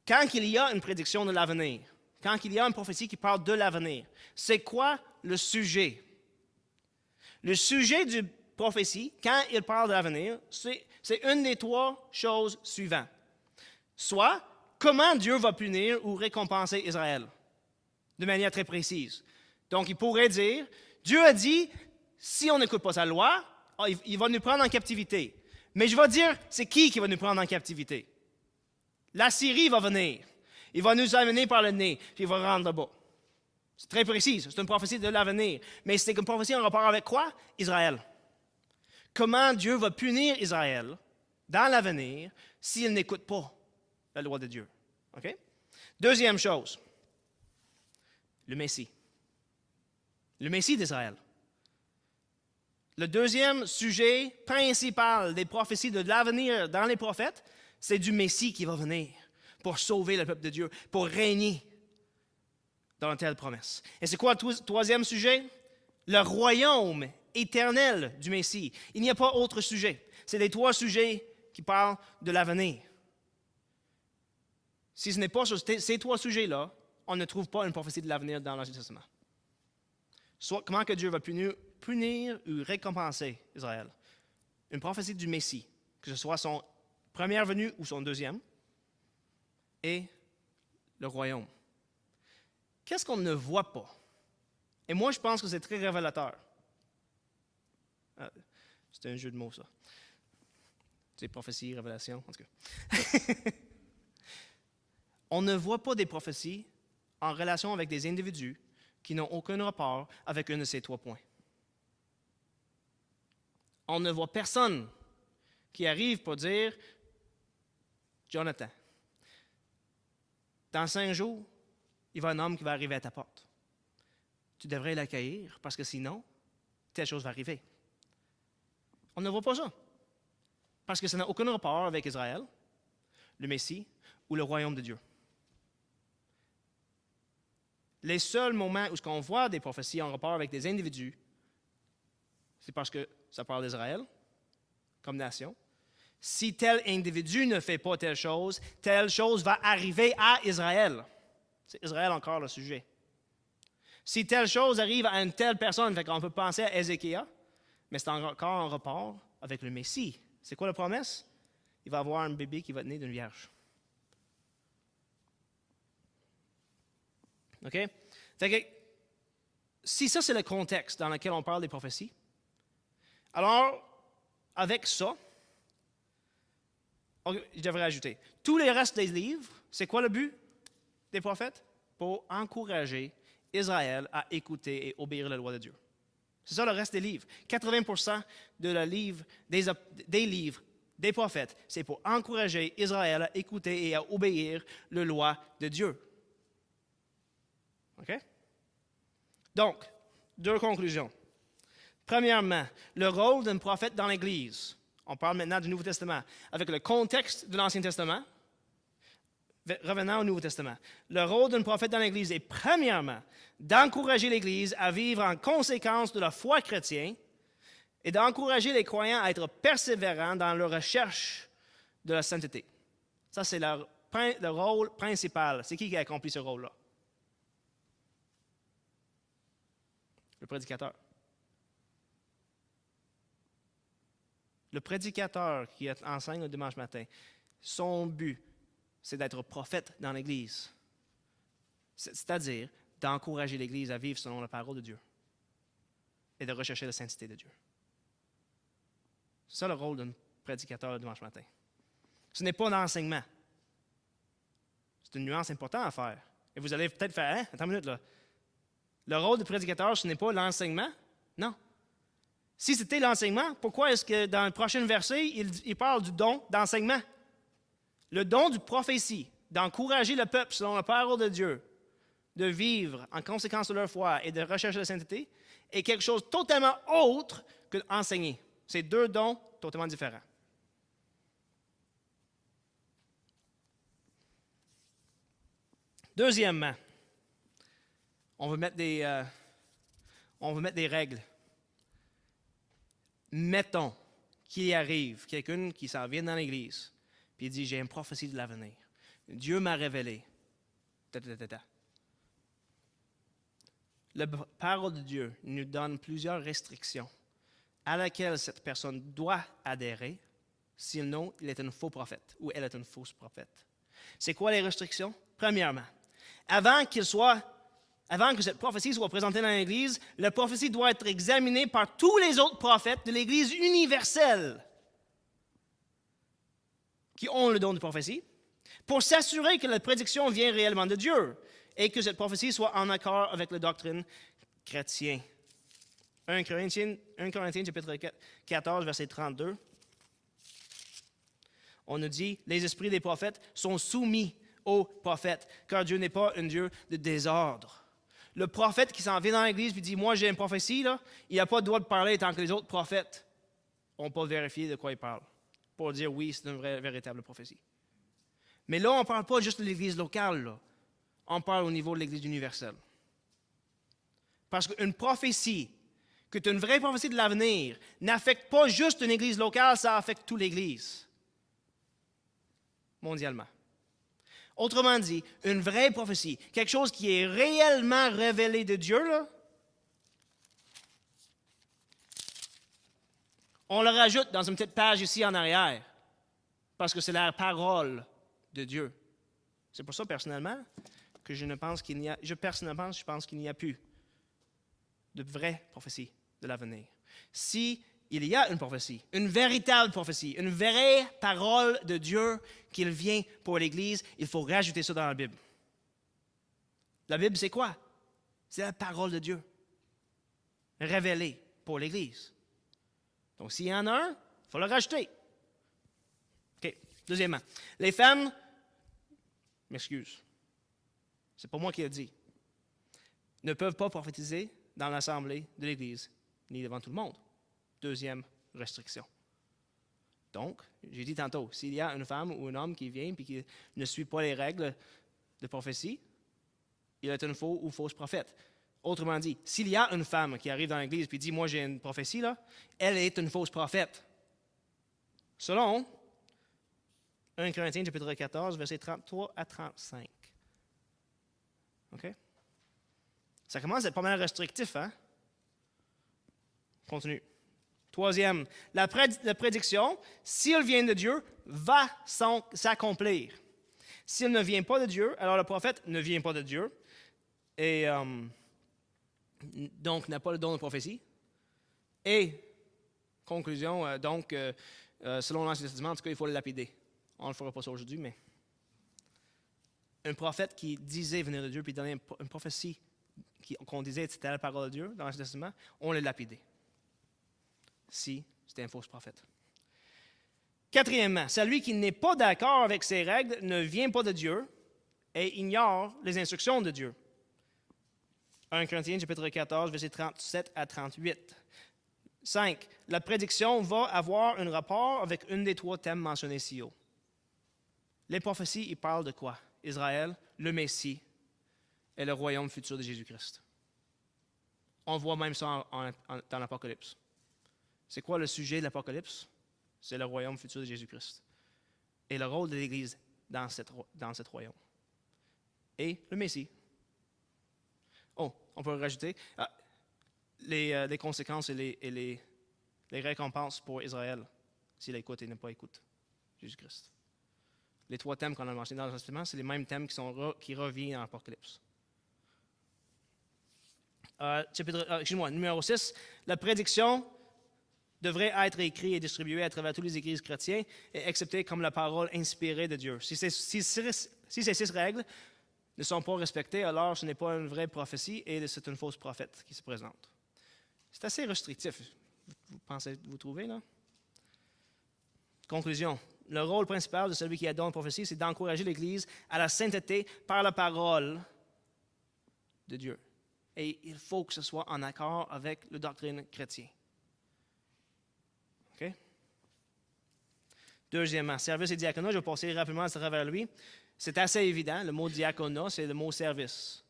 Quand il y a une prédiction de l'avenir, quand il y a une prophétie qui parle de l'avenir, c'est quoi le sujet? Le sujet du prophétie, quand il parle de l'avenir, c'est une des trois choses suivantes. Soit, comment Dieu va punir ou récompenser Israël, de manière très précise. Donc, il pourrait dire, Dieu a dit, si on n'écoute pas sa loi, il va nous prendre en captivité. Mais je vais dire, c'est qui va nous prendre en captivité? La Syrie va venir. Il va nous amener par le nez, puis il va rendre là-bas. C'est très précis, c'est une prophétie de l'avenir. Mais c'est une prophétie en rapport avec quoi? Israël. Comment Dieu va punir Israël dans l'avenir s'il n'écoute pas la loi de Dieu. Okay? Deuxième chose, le Messie. Le Messie d'Israël. Le deuxième sujet principal des prophéties de l'avenir dans les prophètes, c'est du Messie qui va venir pour sauver le peuple de Dieu, pour régner dans une telle promesse. Et c'est quoi le troisième sujet? Le royaume éternel du Messie. Il n'y a pas autre sujet. C'est les trois sujets qui parlent de l'avenir. Si ce n'est pas sur ces trois sujets-là, on ne trouve pas une prophétie de l'avenir dans l'Ancien Testament. Soit comment que Dieu va punir ou récompenser Israël. Une prophétie du Messie, que ce soit son première venue ou son deuxième, et le royaume. Qu'est-ce qu'on ne voit pas? Et moi, je pense que c'est très révélateur. C'est un jeu de mots, ça. C'est prophétie, révélation, en tout cas. On ne voit pas des prophéties en relation avec des individus qui n'ont aucun rapport avec un de ces trois points. On ne voit personne qui arrive pour dire « Jonathan, dans 5 jours, il va y avoir un homme qui va arriver à ta porte. Tu devrais l'accueillir parce que sinon, telle chose va arriver. » On ne voit pas ça. Parce que ça n'a aucun rapport avec Israël, le Messie ou le royaume de Dieu. Les seuls moments où on voit des prophéties en rapport avec des individus, c'est parce que ça parle d'Israël comme nation. Si tel individu ne fait pas telle chose va arriver à Israël. C'est Israël encore le sujet. Si telle chose arrive à une telle personne, fait qu'on peut penser à Ézéchias, mais c'est encore en rapport avec le Messie. C'est quoi la promesse? Il va avoir un bébé qui va naître d'une vierge. OK? Fait que, si ça, c'est le contexte dans lequel on parle des prophéties, alors, avec ça, je devrais ajouter, tous les restes des livres, c'est quoi le but des prophètes? Pour encourager Israël à écouter et obéir la loi de Dieu. C'est ça le reste des livres. 80% des livres des prophètes, c'est pour encourager Israël à écouter et à obéir la loi de Dieu. OK? Donc, 2 conclusions. Premièrement, le rôle d'un prophète dans l'Église. On parle maintenant du Nouveau Testament. Avec le contexte de l'Ancien Testament, revenant au Nouveau Testament. Le rôle d'un prophète dans l'Église est premièrement d'encourager l'Église à vivre en conséquence de la foi chrétienne et d'encourager les croyants à être persévérants dans leur recherche de la sainteté. Ça, c'est le rôle principal. C'est qui a accompli ce rôle-là? Le prédicateur. Le prédicateur qui enseigne le dimanche matin, son but, c'est d'être prophète dans l'Église. C'est-à-dire d'encourager l'Église à vivre selon la parole de Dieu et de rechercher la sainteté de Dieu. C'est ça le rôle d'un prédicateur le dimanche matin. Ce n'est pas l'enseignement. C'est une nuance importante à faire. Et vous allez peut-être faire, attends une minute là. Le rôle du prédicateur, ce n'est pas l'enseignement? Non. Si c'était l'enseignement, pourquoi est-ce que dans le prochain verset, il parle du don d'enseignement? Le don du prophétie, d'encourager le peuple selon la parole de Dieu, de vivre en conséquence de leur foi et de rechercher la sainteté, est quelque chose de totalement autre que d'enseigner. C'est 2 dons totalement différents. Deuxièmement, on veut mettre des règles. Mettons qu'il arrive quelqu'un qui s'en vient dans l'Église, puis il dit, j'ai une prophétie de l'avenir. Dieu m'a révélé. La parole de Dieu nous donne plusieurs restrictions à laquelle cette personne doit adhérer, sinon il est un faux prophète ou elle est une fausse prophète. C'est quoi les restrictions? Premièrement, avant que cette prophétie soit présentée dans l'Église, la prophétie doit être examinée par tous les autres prophètes de l'Église universelle qui ont le don de prophétie, pour s'assurer que la prédiction vient réellement de Dieu et que cette prophétie soit en accord avec la doctrine chrétienne. 1 Corinthiens chapitre 14, verset 32. On nous dit, les esprits des prophètes sont soumis aux prophètes, car Dieu n'est pas un Dieu de désordre. Le prophète qui s'en vient dans l'Église et dit, moi j'ai une prophétie, là, il n'a pas le droit de parler tant que les autres prophètes n'ont pas vérifié de quoi il parle, pour dire oui, c'est une véritable prophétie. Mais là, on ne parle pas juste de l'Église locale, là. On parle au niveau de l'Église universelle. Parce qu'une prophétie, que une vraie prophétie de l'avenir, n'affecte pas juste une Église locale, ça affecte toute l'Église. mondialement. Autrement dit, une vraie prophétie, quelque chose qui est réellement révélé de Dieu, là, on le rajoute dans une petite page ici en arrière, parce que c'est la parole de Dieu. C'est pour ça, personnellement, que je pense qu'il n'y a plus de vraie prophétie de l'avenir. Si il y a une prophétie, une véritable prophétie, une vraie parole de Dieu qui vient pour l'Église, il faut rajouter ça dans la Bible. La Bible, c'est quoi? C'est la parole de Dieu, révélée pour l'Église. Donc, s'il y en a un, il faut le rajouter. OK. Deuxièmement, les femmes, m'excuse, c'est pas moi qui l'ai dit, ne peuvent pas prophétiser dans l'assemblée de l'Église, ni devant tout le monde. Deuxième restriction. Donc, j'ai dit tantôt, s'il y a une femme ou un homme qui vient et qui ne suit pas les règles de prophétie, il est un faux ou fausse prophète. Autrement dit, s'il y a une femme qui arrive dans l'Église et dit « Moi, j'ai une prophétie, là », elle est une fausse prophète. Selon 1 Corinthiens, chapitre 14, versets 33 à 35. OK? Ça commence à être pas mal restrictif, hein? Continue. Troisième, la prédiction, si elle vient de Dieu, va s'accomplir. Si elle ne vient pas de Dieu, alors le prophète ne vient pas de Dieu. Et donc n'a pas le don de prophétie. Et, conclusion, selon l'Ancien Testament, en tout cas, il faut le lapider. On ne le fera pas ça aujourd'hui, mais un prophète qui disait venir de Dieu, puis donnait une prophétie qu'on disait que c'était la parole de Dieu dans l'Ancien Testament, on le lapidait. Si c'était un faux prophète. Quatrièmement, celui qui n'est pas d'accord avec ces règles ne vient pas de Dieu et ignore les instructions de Dieu. 1 Corinthiens, chapitre 14, versets 37 à 38. 5. La prédiction va avoir un rapport avec un des trois thèmes mentionnés ci haut. Les prophéties, ils parlent de quoi? Israël, le Messie et le royaume futur de Jésus-Christ. On voit même ça dans l'Apocalypse. C'est quoi le sujet de l'Apocalypse? C'est le royaume futur de Jésus-Christ. Et le rôle de l'Église dans cet royaume. Et le Messie. Oh, on peut rajouter les conséquences et les récompenses pour Israël s'il écoute et ne pas écoute Jésus-Christ. Les trois thèmes qu'on a mentionnés dans l'Ancien Testament, c'est les mêmes thèmes qui reviennent dans l'Apocalypse. Numéro 6, la prédiction devrait être écrite et distribuée à travers tous les églises chrétiennes et acceptée comme la parole inspirée de Dieu. Si ces 6 règles ne sont pas respectées, alors ce n'est pas une vraie prophétie et c'est une fausse prophète qui se présente. C'est assez restrictif. Vous trouvez, là? Conclusion. Le rôle principal de celui qui a don de prophétie, c'est d'encourager l'Église à la sainteté par la parole de Dieu. Et il faut que ce soit en accord avec la doctrine chrétienne. OK? Deuxièmement, service et diaconat, je vais passer rapidement à travers lui. C'est assez évident, le mot diaconat, c'est le mot service.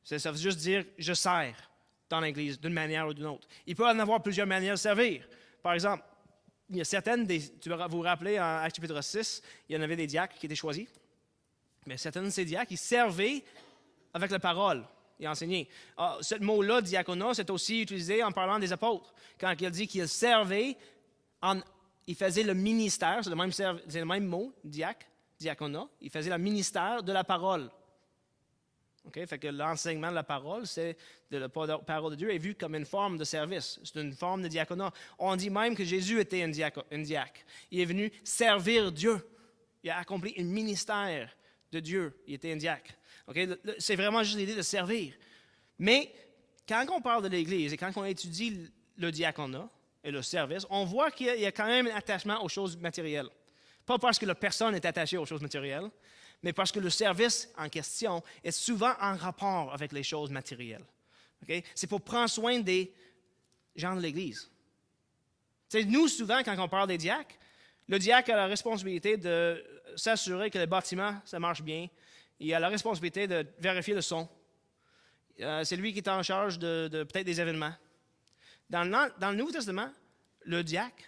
Ça veut juste dire « je sers » dans l'Église, d'une manière ou d'une autre. Il peut y en avoir plusieurs manières de servir. Par exemple, il y a certaines, tu vas vous rappeler en Actes chapitre 6, il y en avait des diacres qui étaient choisis. Mais certains de ces diacres, ils servaient avec la parole et enseignaient. Ce mot-là, diaconat, c'est aussi utilisé en parlant des apôtres. Quand il dit qu'ils servaient, ils faisaient le ministère, c'est le même mot, diaconat, ils faisaient le ministère de la parole. Okay? Fait que l'enseignement de la parole, c'est de la parole de Dieu, est vu comme une forme de service. C'est une forme de diaconat. On dit même que Jésus était un diacre. Il est venu servir Dieu. Il a accompli un ministère de Dieu. Il était un diacre. Okay? C'est vraiment juste l'idée de servir. Mais quand on parle de l'Église et quand on étudie le diaconat et le service, on voit qu'il y a quand même un attachement aux choses matérielles. Pas parce que la personne est attachée aux choses matérielles, mais parce que le service en question est souvent en rapport avec les choses matérielles. Okay? C'est pour prendre soin des gens de l'Église. T'sais, nous, souvent, quand on parle des diacres, le diacre a la responsabilité de s'assurer que le bâtiment, ça marche bien. Il a la responsabilité de vérifier le son. C'est lui qui est en charge de peut-être des événements. Dans le Nouveau Testament, le diacre,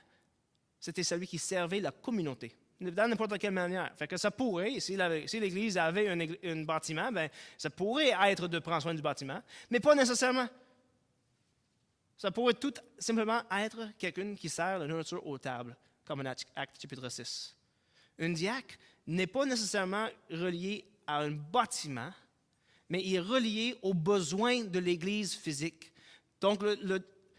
c'était celui qui servait la communauté dans n'importe quelle manière. Fait que ça pourrait, si l'Église avait un bâtiment, ben, ça pourrait être de prendre soin du bâtiment, mais pas nécessairement. Ça pourrait tout simplement être quelqu'un qui sert la nourriture aux tables, comme en Actes chapitre 6. Un diacre n'est pas nécessairement relié à un bâtiment, mais il est relié aux besoins de l'Église physique. Donc,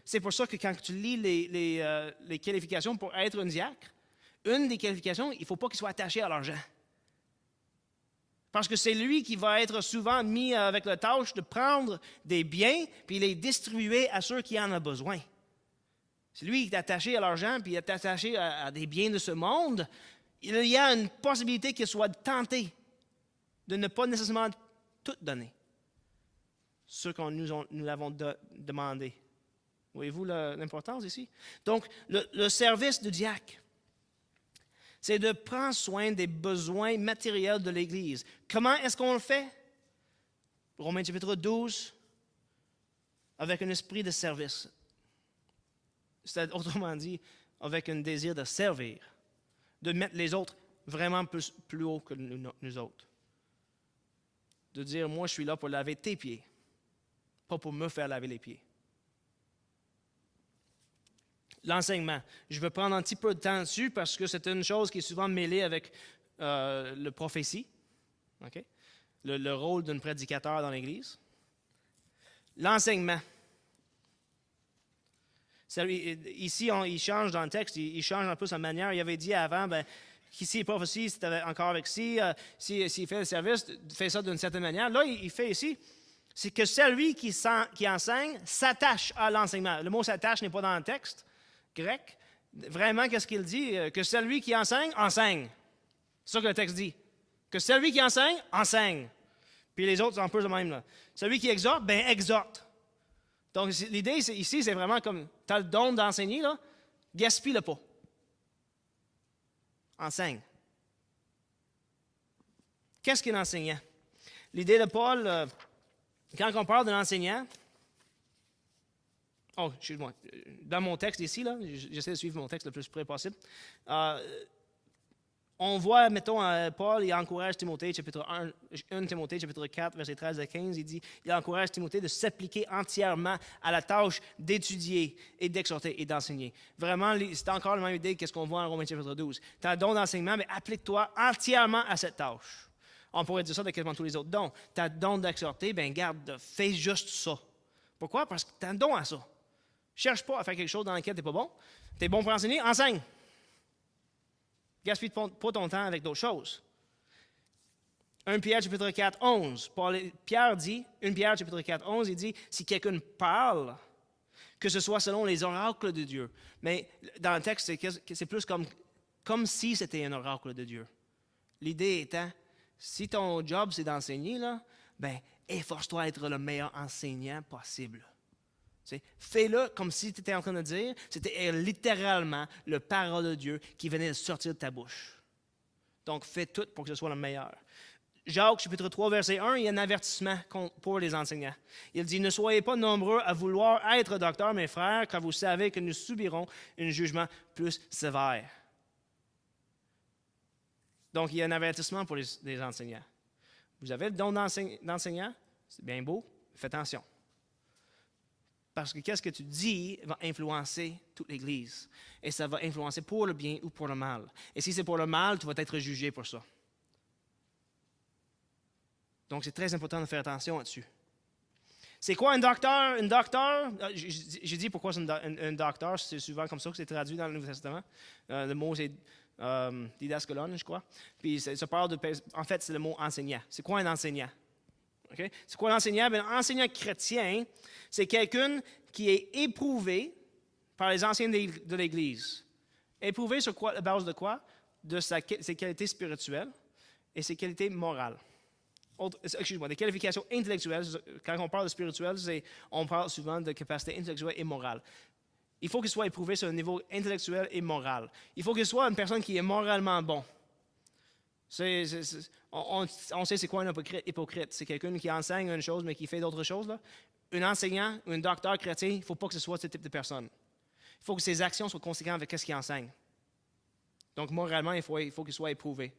c'est pour ça que quand tu lis les qualifications pour être un diacre, une des qualifications, il ne faut pas qu'il soit attaché à l'argent. Parce que c'est lui qui va être souvent mis avec la tâche de prendre des biens puis les distribuer à ceux qui en ont besoin. C'est lui qui est attaché à l'argent puis il est attaché à des biens de ce monde. Il y a une possibilité qu'il soit tenté de ne pas nécessairement tout donner. Ce qu'on nous l'avons demandé. Voyez-vous l'importance ici? Donc, le service du diacre, c'est de prendre soin des besoins matériels de l'Église. Comment est-ce qu'on le fait? Romains chapitre 12, avec un esprit de service. C'est autrement dit, avec un désir de servir, de mettre les autres vraiment plus haut que nous autres. De dire, moi, je suis là pour laver tes pieds, pas pour me faire laver les pieds. L'enseignement. Je vais prendre un petit peu de temps dessus parce que c'est une chose qui est souvent mêlée avec le prophétie, okay? Le rôle d'un prédicateur dans l'Église. L'enseignement. Ici, il change dans le texte, il change un peu sa manière. Il avait dit avant, qu'ici, prophétie, c'était encore avec s'il fait le service, fait ça d'une certaine manière. Là, il fait ici, c'est que celui qui enseigne s'attache à l'enseignement. Le mot s'attache n'est pas dans le texte grec. Vraiment, qu'est-ce qu'il dit? Que celui qui enseigne, enseigne. C'est ça que le texte dit. Que celui qui enseigne, enseigne. Puis les autres sont un peu de même. Là. Celui qui exhorte, exhorte. Donc, l'idée ici, c'est vraiment comme, tu as le don d'enseigner, là, gaspille-le pas. Enseigne. Qu'est-ce qu'un enseignant? L'idée de Paul, quand on parle d'un enseignant, excuse-moi, dans mon texte ici, là, j'essaie de suivre mon texte le plus près possible, on voit, mettons, Paul, il encourage Timothée, chapitre 1 Timothée, chapitre 4, verset 13 à 15, il encourage Timothée de s'appliquer entièrement à la tâche d'étudier et d'exhorter et d'enseigner. Vraiment, c'est encore la même idée que ce qu'on voit en Romains chapitre 12. Tu as un don d'enseignement, mais applique-toi entièrement à cette tâche. On pourrait dire ça de quasiment tous les autres dons. Tu as un don d'exhorter, garde, fais juste ça. Pourquoi? Parce que tu as un don à ça. Cherche pas à faire quelque chose dans lequel tu n'es pas bon. Tu es bon pour enseigner, enseigne. Gaspille pas ton temps avec d'autres choses. 1 Pierre chapitre 4, 11. Pierre dit, 1 Pierre chapitre 4, 11, il dit, si quelqu'un parle, que ce soit selon les oracles de Dieu. Mais dans le texte, c'est plus comme si c'était un oracle de Dieu. L'idée étant, si ton job c'est d'enseigner, là, efforce-toi à être le meilleur enseignant possible. Fais-le comme si tu étais en train de dire, c'était littéralement la parole de Dieu qui venait de sortir de ta bouche. Donc, fais tout pour que ce soit le meilleur. Jacques, chapitre 3, verset 1, il y a un avertissement pour les enseignants. Il dit, « Ne soyez pas nombreux à vouloir être docteurs, mes frères, car vous savez que nous subirons un jugement plus sévère. » Donc, il y a un avertissement pour les enseignants. Vous avez le don d'enseignant, c'est bien beau, faites attention. Parce que qu'est-ce que tu dis va influencer toute l'Église. Et ça va influencer pour le bien ou pour le mal. Et si c'est pour le mal, tu vas être jugé pour ça. Donc, c'est très important de faire attention là-dessus. C'est quoi un docteur? Un docteur, j'ai dit pourquoi c'est un docteur, c'est souvent comme ça que c'est traduit dans le Nouveau Testament. Le mot, c'est didaskolon, je crois. Puis, ça parle en fait, c'est le mot enseignant. C'est quoi un enseignant? Okay? C'est quoi l'enseignant? Un enseignant chrétien, c'est quelqu'un qui est éprouvé par les anciens de l'Église. Éprouvé sur la base de quoi? De ses qualités spirituelles et ses qualités morales. Des qualifications intellectuelles. Quand on parle de spirituel, on parle souvent de capacités intellectuelles et morales. Il faut qu'il soit éprouvé sur un niveau intellectuel et moral. Il faut qu'il soit une personne qui est moralement bon. On sait c'est quoi un hypocrite. C'est quelqu'un qui enseigne une chose, mais qui fait d'autres choses. Là. Un enseignant ou un docteur chrétien, il ne faut pas que ce soit ce type de personne. Il faut que ses actions soient conséquentes avec ce qu'il enseigne. Donc, moralement, il faut qu'il soit éprouvé.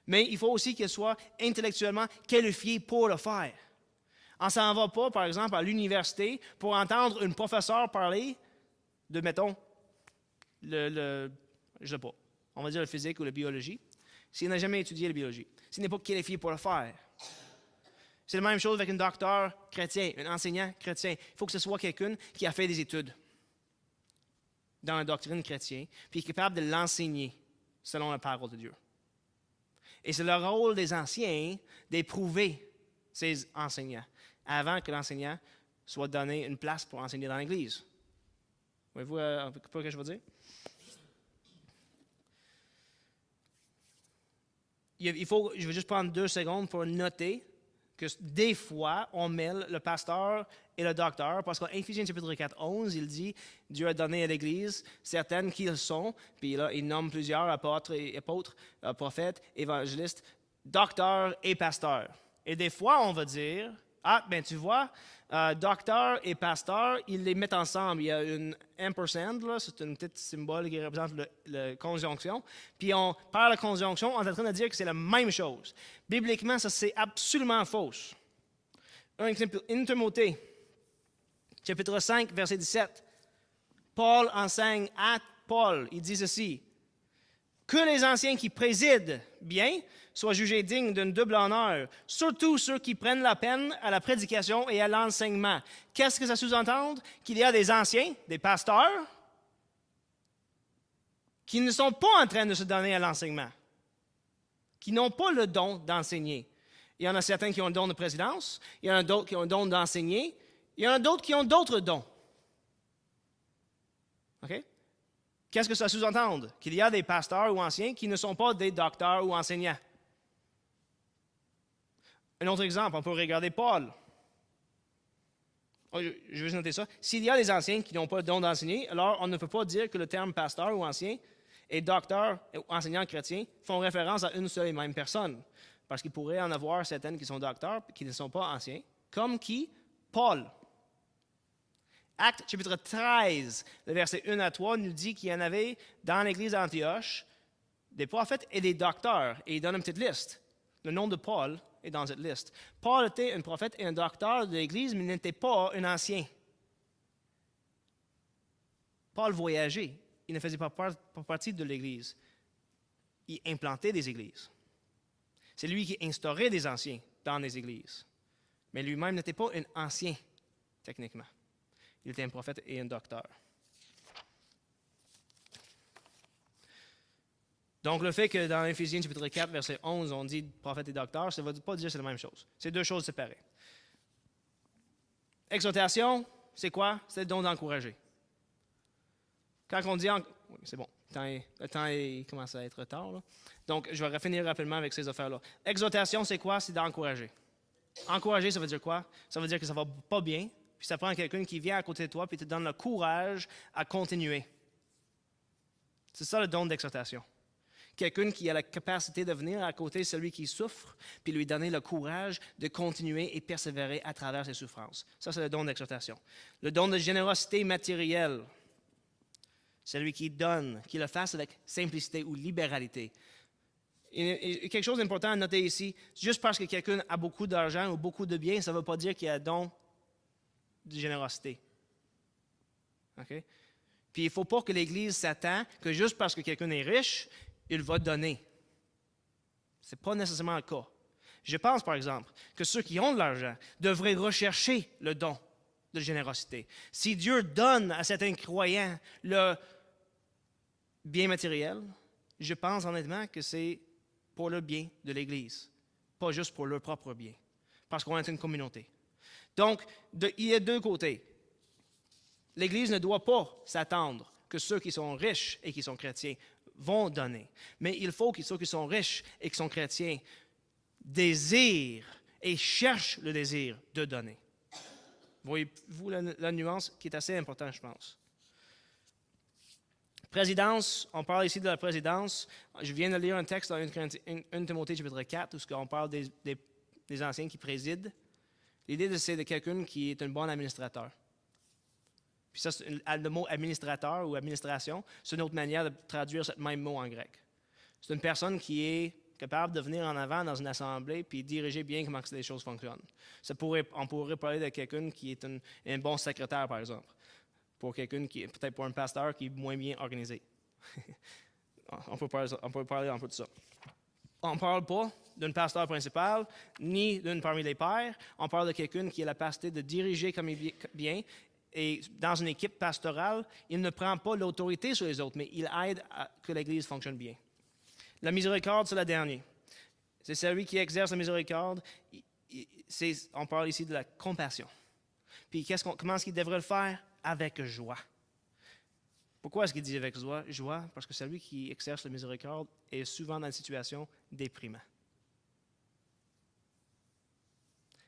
Mais il faut aussi qu'il soit intellectuellement qualifié pour le faire. On ne s'en va pas, par exemple, à l'université pour entendre une professeure parler de, mettons, je ne sais pas, on va dire le physique ou la biologie, s'il n'a jamais étudié la biologie, s'il n'est pas qualifié pour le faire. C'est la même chose avec un docteur chrétien, un enseignant chrétien. Il faut que ce soit quelqu'un qui a fait des études dans la doctrine chrétienne, puis qui est capable de l'enseigner selon la parole de Dieu. Et c'est le rôle des anciens d'éprouver ces enseignants avant que l'enseignant soit donné une place pour enseigner dans l'Église. Voyez-vous un peu ce que je veux dire? Je vais juste prendre 2 secondes pour noter que des fois, on mêle le pasteur et le docteur, parce qu'en Éphésiens chapitre 4, 11, il dit, Dieu a donné à l'Église certaines qui le sont, puis là, il nomme plusieurs apôtres, prophètes, évangélistes, docteurs et pasteurs. Et des fois, on va dire, tu vois, docteur et pasteur, ils les mettent ensemble. Il y a une ampersand, là, c'est une petite symbole qui représente la conjonction. Puis on parle de conjonction, on est en train de dire que c'est la même chose. Bibliquement, ça c'est absolument faux. Un exemple, 1 Timothée, chapitre 5, verset 17. Paul enseigne à Paul, il dit ceci, que les anciens qui président bien soient jugés dignes d'un double honneur, surtout ceux qui prennent la peine à la prédication et à l'enseignement. Qu'est-ce que ça sous-entend? Qu'il y a des anciens, des pasteurs, qui ne sont pas en train de se donner à l'enseignement, qui n'ont pas le don d'enseigner. Il y en a certains qui ont le don de présidence, il y en a d'autres qui ont le don d'enseigner, il y en a d'autres qui ont d'autres dons. OK? Qu'est-ce que ça sous-entend? Qu'il y a des pasteurs ou anciens qui ne sont pas des docteurs ou enseignants. Un autre exemple, on peut regarder Paul. Je vais juste noter ça. S'il y a des anciens qui n'ont pas le don d'enseigner, alors on ne peut pas dire que le terme pasteur ou ancien et docteur ou enseignant chrétien font référence à une seule et même personne. Parce qu'il pourrait en avoir certaines qui sont docteurs et qui ne sont pas anciens. Comme qui? Paul. Acte chapitre 13, le verset 1 à 3, nous dit qu'il y en avait dans l'église d'Antioche des prophètes et des docteurs. Et il donne une petite liste. Le nom de Paul est dans cette liste. Paul était un prophète et un docteur de l'Église, mais il n'était pas un ancien. Paul voyageait. Il ne faisait pas partie de l'Église. Il implantait des églises. C'est lui qui instaurait des anciens dans les églises. Mais lui-même n'était pas un ancien, techniquement. Il était un prophète et un docteur. Donc, le fait que dans Éphésiens chapitre 4, verset 11, on dit prophète et docteur, ça ne veut pas dire que c'est la même chose. C'est 2 choses séparées. Exhortation, c'est quoi? C'est le don d'encourager. Quand on dit... Oui, c'est bon, le temps commence à être tard, là. Donc, je vais finir rapidement avec ces affaires-là. Exhortation, c'est quoi? C'est d'encourager. Encourager, ça veut dire quoi? Ça veut dire que ça ne va pas bien, puis ça prend quelqu'un qui vient à côté de toi et te donne le courage à continuer. C'est ça le don d'exhortation. Quelqu'un qui a la capacité de venir à côté de celui qui souffre, puis lui donner le courage de continuer et persévérer à travers ses souffrances. Ça, c'est le don d'exhortation. Le don de générosité matérielle, celui qui donne, qui le fasse avec simplicité ou libéralité. Et quelque chose d'important à noter ici, juste parce que quelqu'un a beaucoup d'argent ou beaucoup de biens, ça ne veut pas dire qu'il y a un don de générosité. OK? Puis il ne faut pas que l'Église s'attend que juste parce que quelqu'un est riche, il va donner. Ce n'est pas nécessairement le cas. Je pense, par exemple, que ceux qui ont de l'argent devraient rechercher le don de générosité. Si Dieu donne à certains croyants le bien matériel, je pense honnêtement que c'est pour le bien de l'Église, pas juste pour leur propre bien, parce qu'on est une communauté. Donc, il y a 2 côtés. L'Église ne doit pas s'attendre que ceux qui sont riches et qui sont chrétiens vont donner. Mais il faut que ceux qui sont riches et qui sont chrétiens désirent et cherchent le désir de donner. Voyez-vous la nuance qui est assez importante, je pense. Présidence, on parle ici de la présidence. Je viens de lire un texte dans 1 Timothée chapitre 4 où on parle des anciens qui président. L'idée, c'est de quelqu'un qui est un bon administrateur. Puis ça, le mot administrateur ou administration, c'est une autre manière de traduire ce même mot en grec. C'est une personne qui est capable de venir en avant dans une assemblée puis diriger bien comment les choses fonctionnent. On pourrait parler de quelqu'un qui est un bon secrétaire, par exemple, pour quelqu'un qui est peut-être pour un pasteur qui est moins bien organisé. on peut parler un peu de ça. On ne parle pas d'un pasteur principal, ni d'une parmi les pairs. On parle de quelqu'un qui a la capacité de diriger comme bien. Et dans une équipe pastorale, il ne prend pas l'autorité sur les autres, mais il aide à que l'Église fonctionne bien. La miséricorde, c'est la dernière. C'est celui qui exerce la miséricorde. On parle ici de la compassion. Puis comment est-ce qu'il devrait le faire? Avec joie. Pourquoi est-ce qu'il dit avec joie? Parce que celui qui exerce la miséricorde est souvent dans une situation déprimante.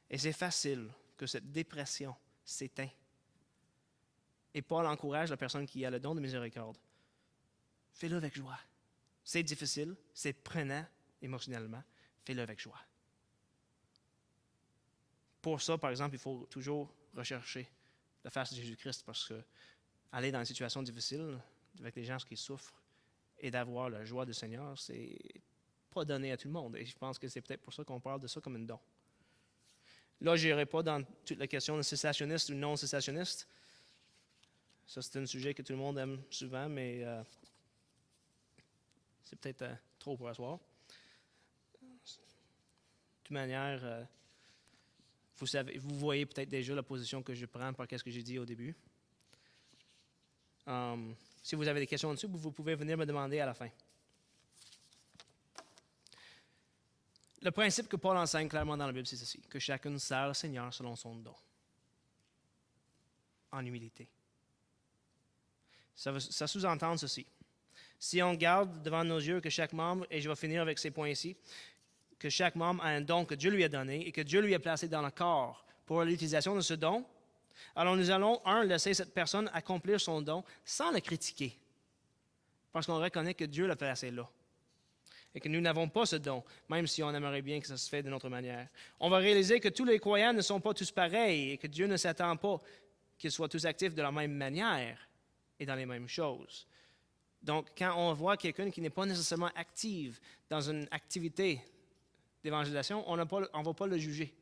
Et c'est facile que cette dépression s'éteint. Et Paul encourage la personne qui a le don de miséricorde. Fais-le avec joie. C'est difficile, c'est prenant émotionnellement. Fais-le avec joie. Pour ça, par exemple, il faut toujours rechercher la face de Jésus-Christ parce que aller dans une situation difficile avec des gens qui souffrent et d'avoir la joie du Seigneur, c'est pas donné à tout le monde. Et je pense que c'est peut-être pour ça qu'on parle de ça comme un don. Là, je n'irai pas dans toute la question de cessationniste ou non cessationniste. Ça, c'est un sujet que tout le monde aime souvent, mais c'est peut-être trop pour asseoir. De toute manière, vous voyez peut-être déjà la position que je prends par ce que j'ai dit au début. Si vous avez des questions dessus, vous pouvez venir me demander à la fin. Le principe que Paul enseigne clairement dans la Bible, c'est ceci, que chacun sert le Seigneur selon son don, en humilité. Ça sous-entend ceci. Si on garde devant nos yeux que chaque membre, et je vais finir avec ces points ici, que chaque membre a un don que Dieu lui a donné et que Dieu lui a placé dans le corps pour l'utilisation de ce don, alors nous allons, laisser cette personne accomplir son don sans le critiquer, parce qu'on reconnaît que Dieu l'a placé là et que nous n'avons pas ce don, même si on aimerait bien que ça se fait d'une autre manière. On va réaliser que tous les croyants ne sont pas tous pareils et que Dieu ne s'attend pas qu'ils soient tous actifs de la même manière et dans les mêmes choses. Donc, quand on voit quelqu'un qui n'est pas nécessairement actif dans une activité d'évangélisation, on ne va pas le juger.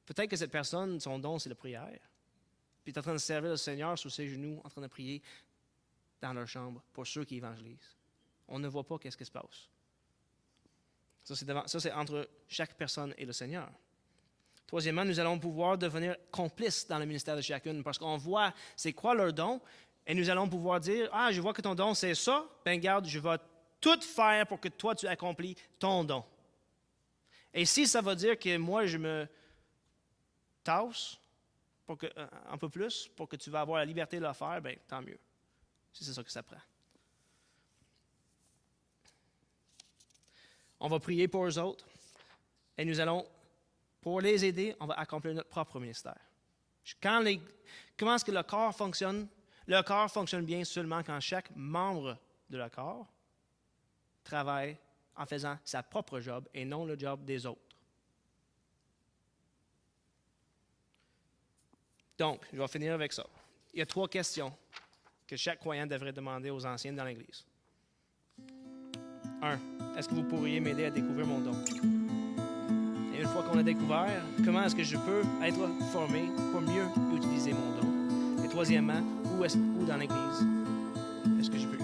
Peut-être que cette personne, son don, c'est la prière. Puis il est en train de servir le Seigneur sur ses genoux, en train de prier dans leur chambre pour ceux qui évangélisent. On ne voit pas ce qui se passe. Ça, c'est entre chaque personne et le Seigneur. Troisièmement, nous allons pouvoir devenir complices dans le ministère de chacune parce qu'on voit c'est quoi leur don et nous allons pouvoir dire, ah, je vois que ton don, c'est ça, ben garde, je vais tout faire pour que toi, tu accomplis ton don. Et si ça veut dire que moi, je me tasse un peu plus pour que tu vas avoir la liberté de le faire, bien, tant mieux. Si c'est ça que ça prend. On va prier pour eux autres et nous allons, pour les aider, on va accomplir notre propre ministère. Comment est-ce que le corps fonctionne? Le corps fonctionne bien seulement quand chaque membre de le corps travaille en faisant sa propre job et non le job des autres. Donc, je vais finir avec ça. Il y a 3 questions que chaque croyant devrait demander aux anciens dans l'Église. 1. Est-ce que vous pourriez m'aider à découvrir mon don? Et une fois qu'on l'a découvert, comment est-ce que je peux être formé pour mieux utiliser mon don? Et troisièmement, où dans l'Église est-ce que je peux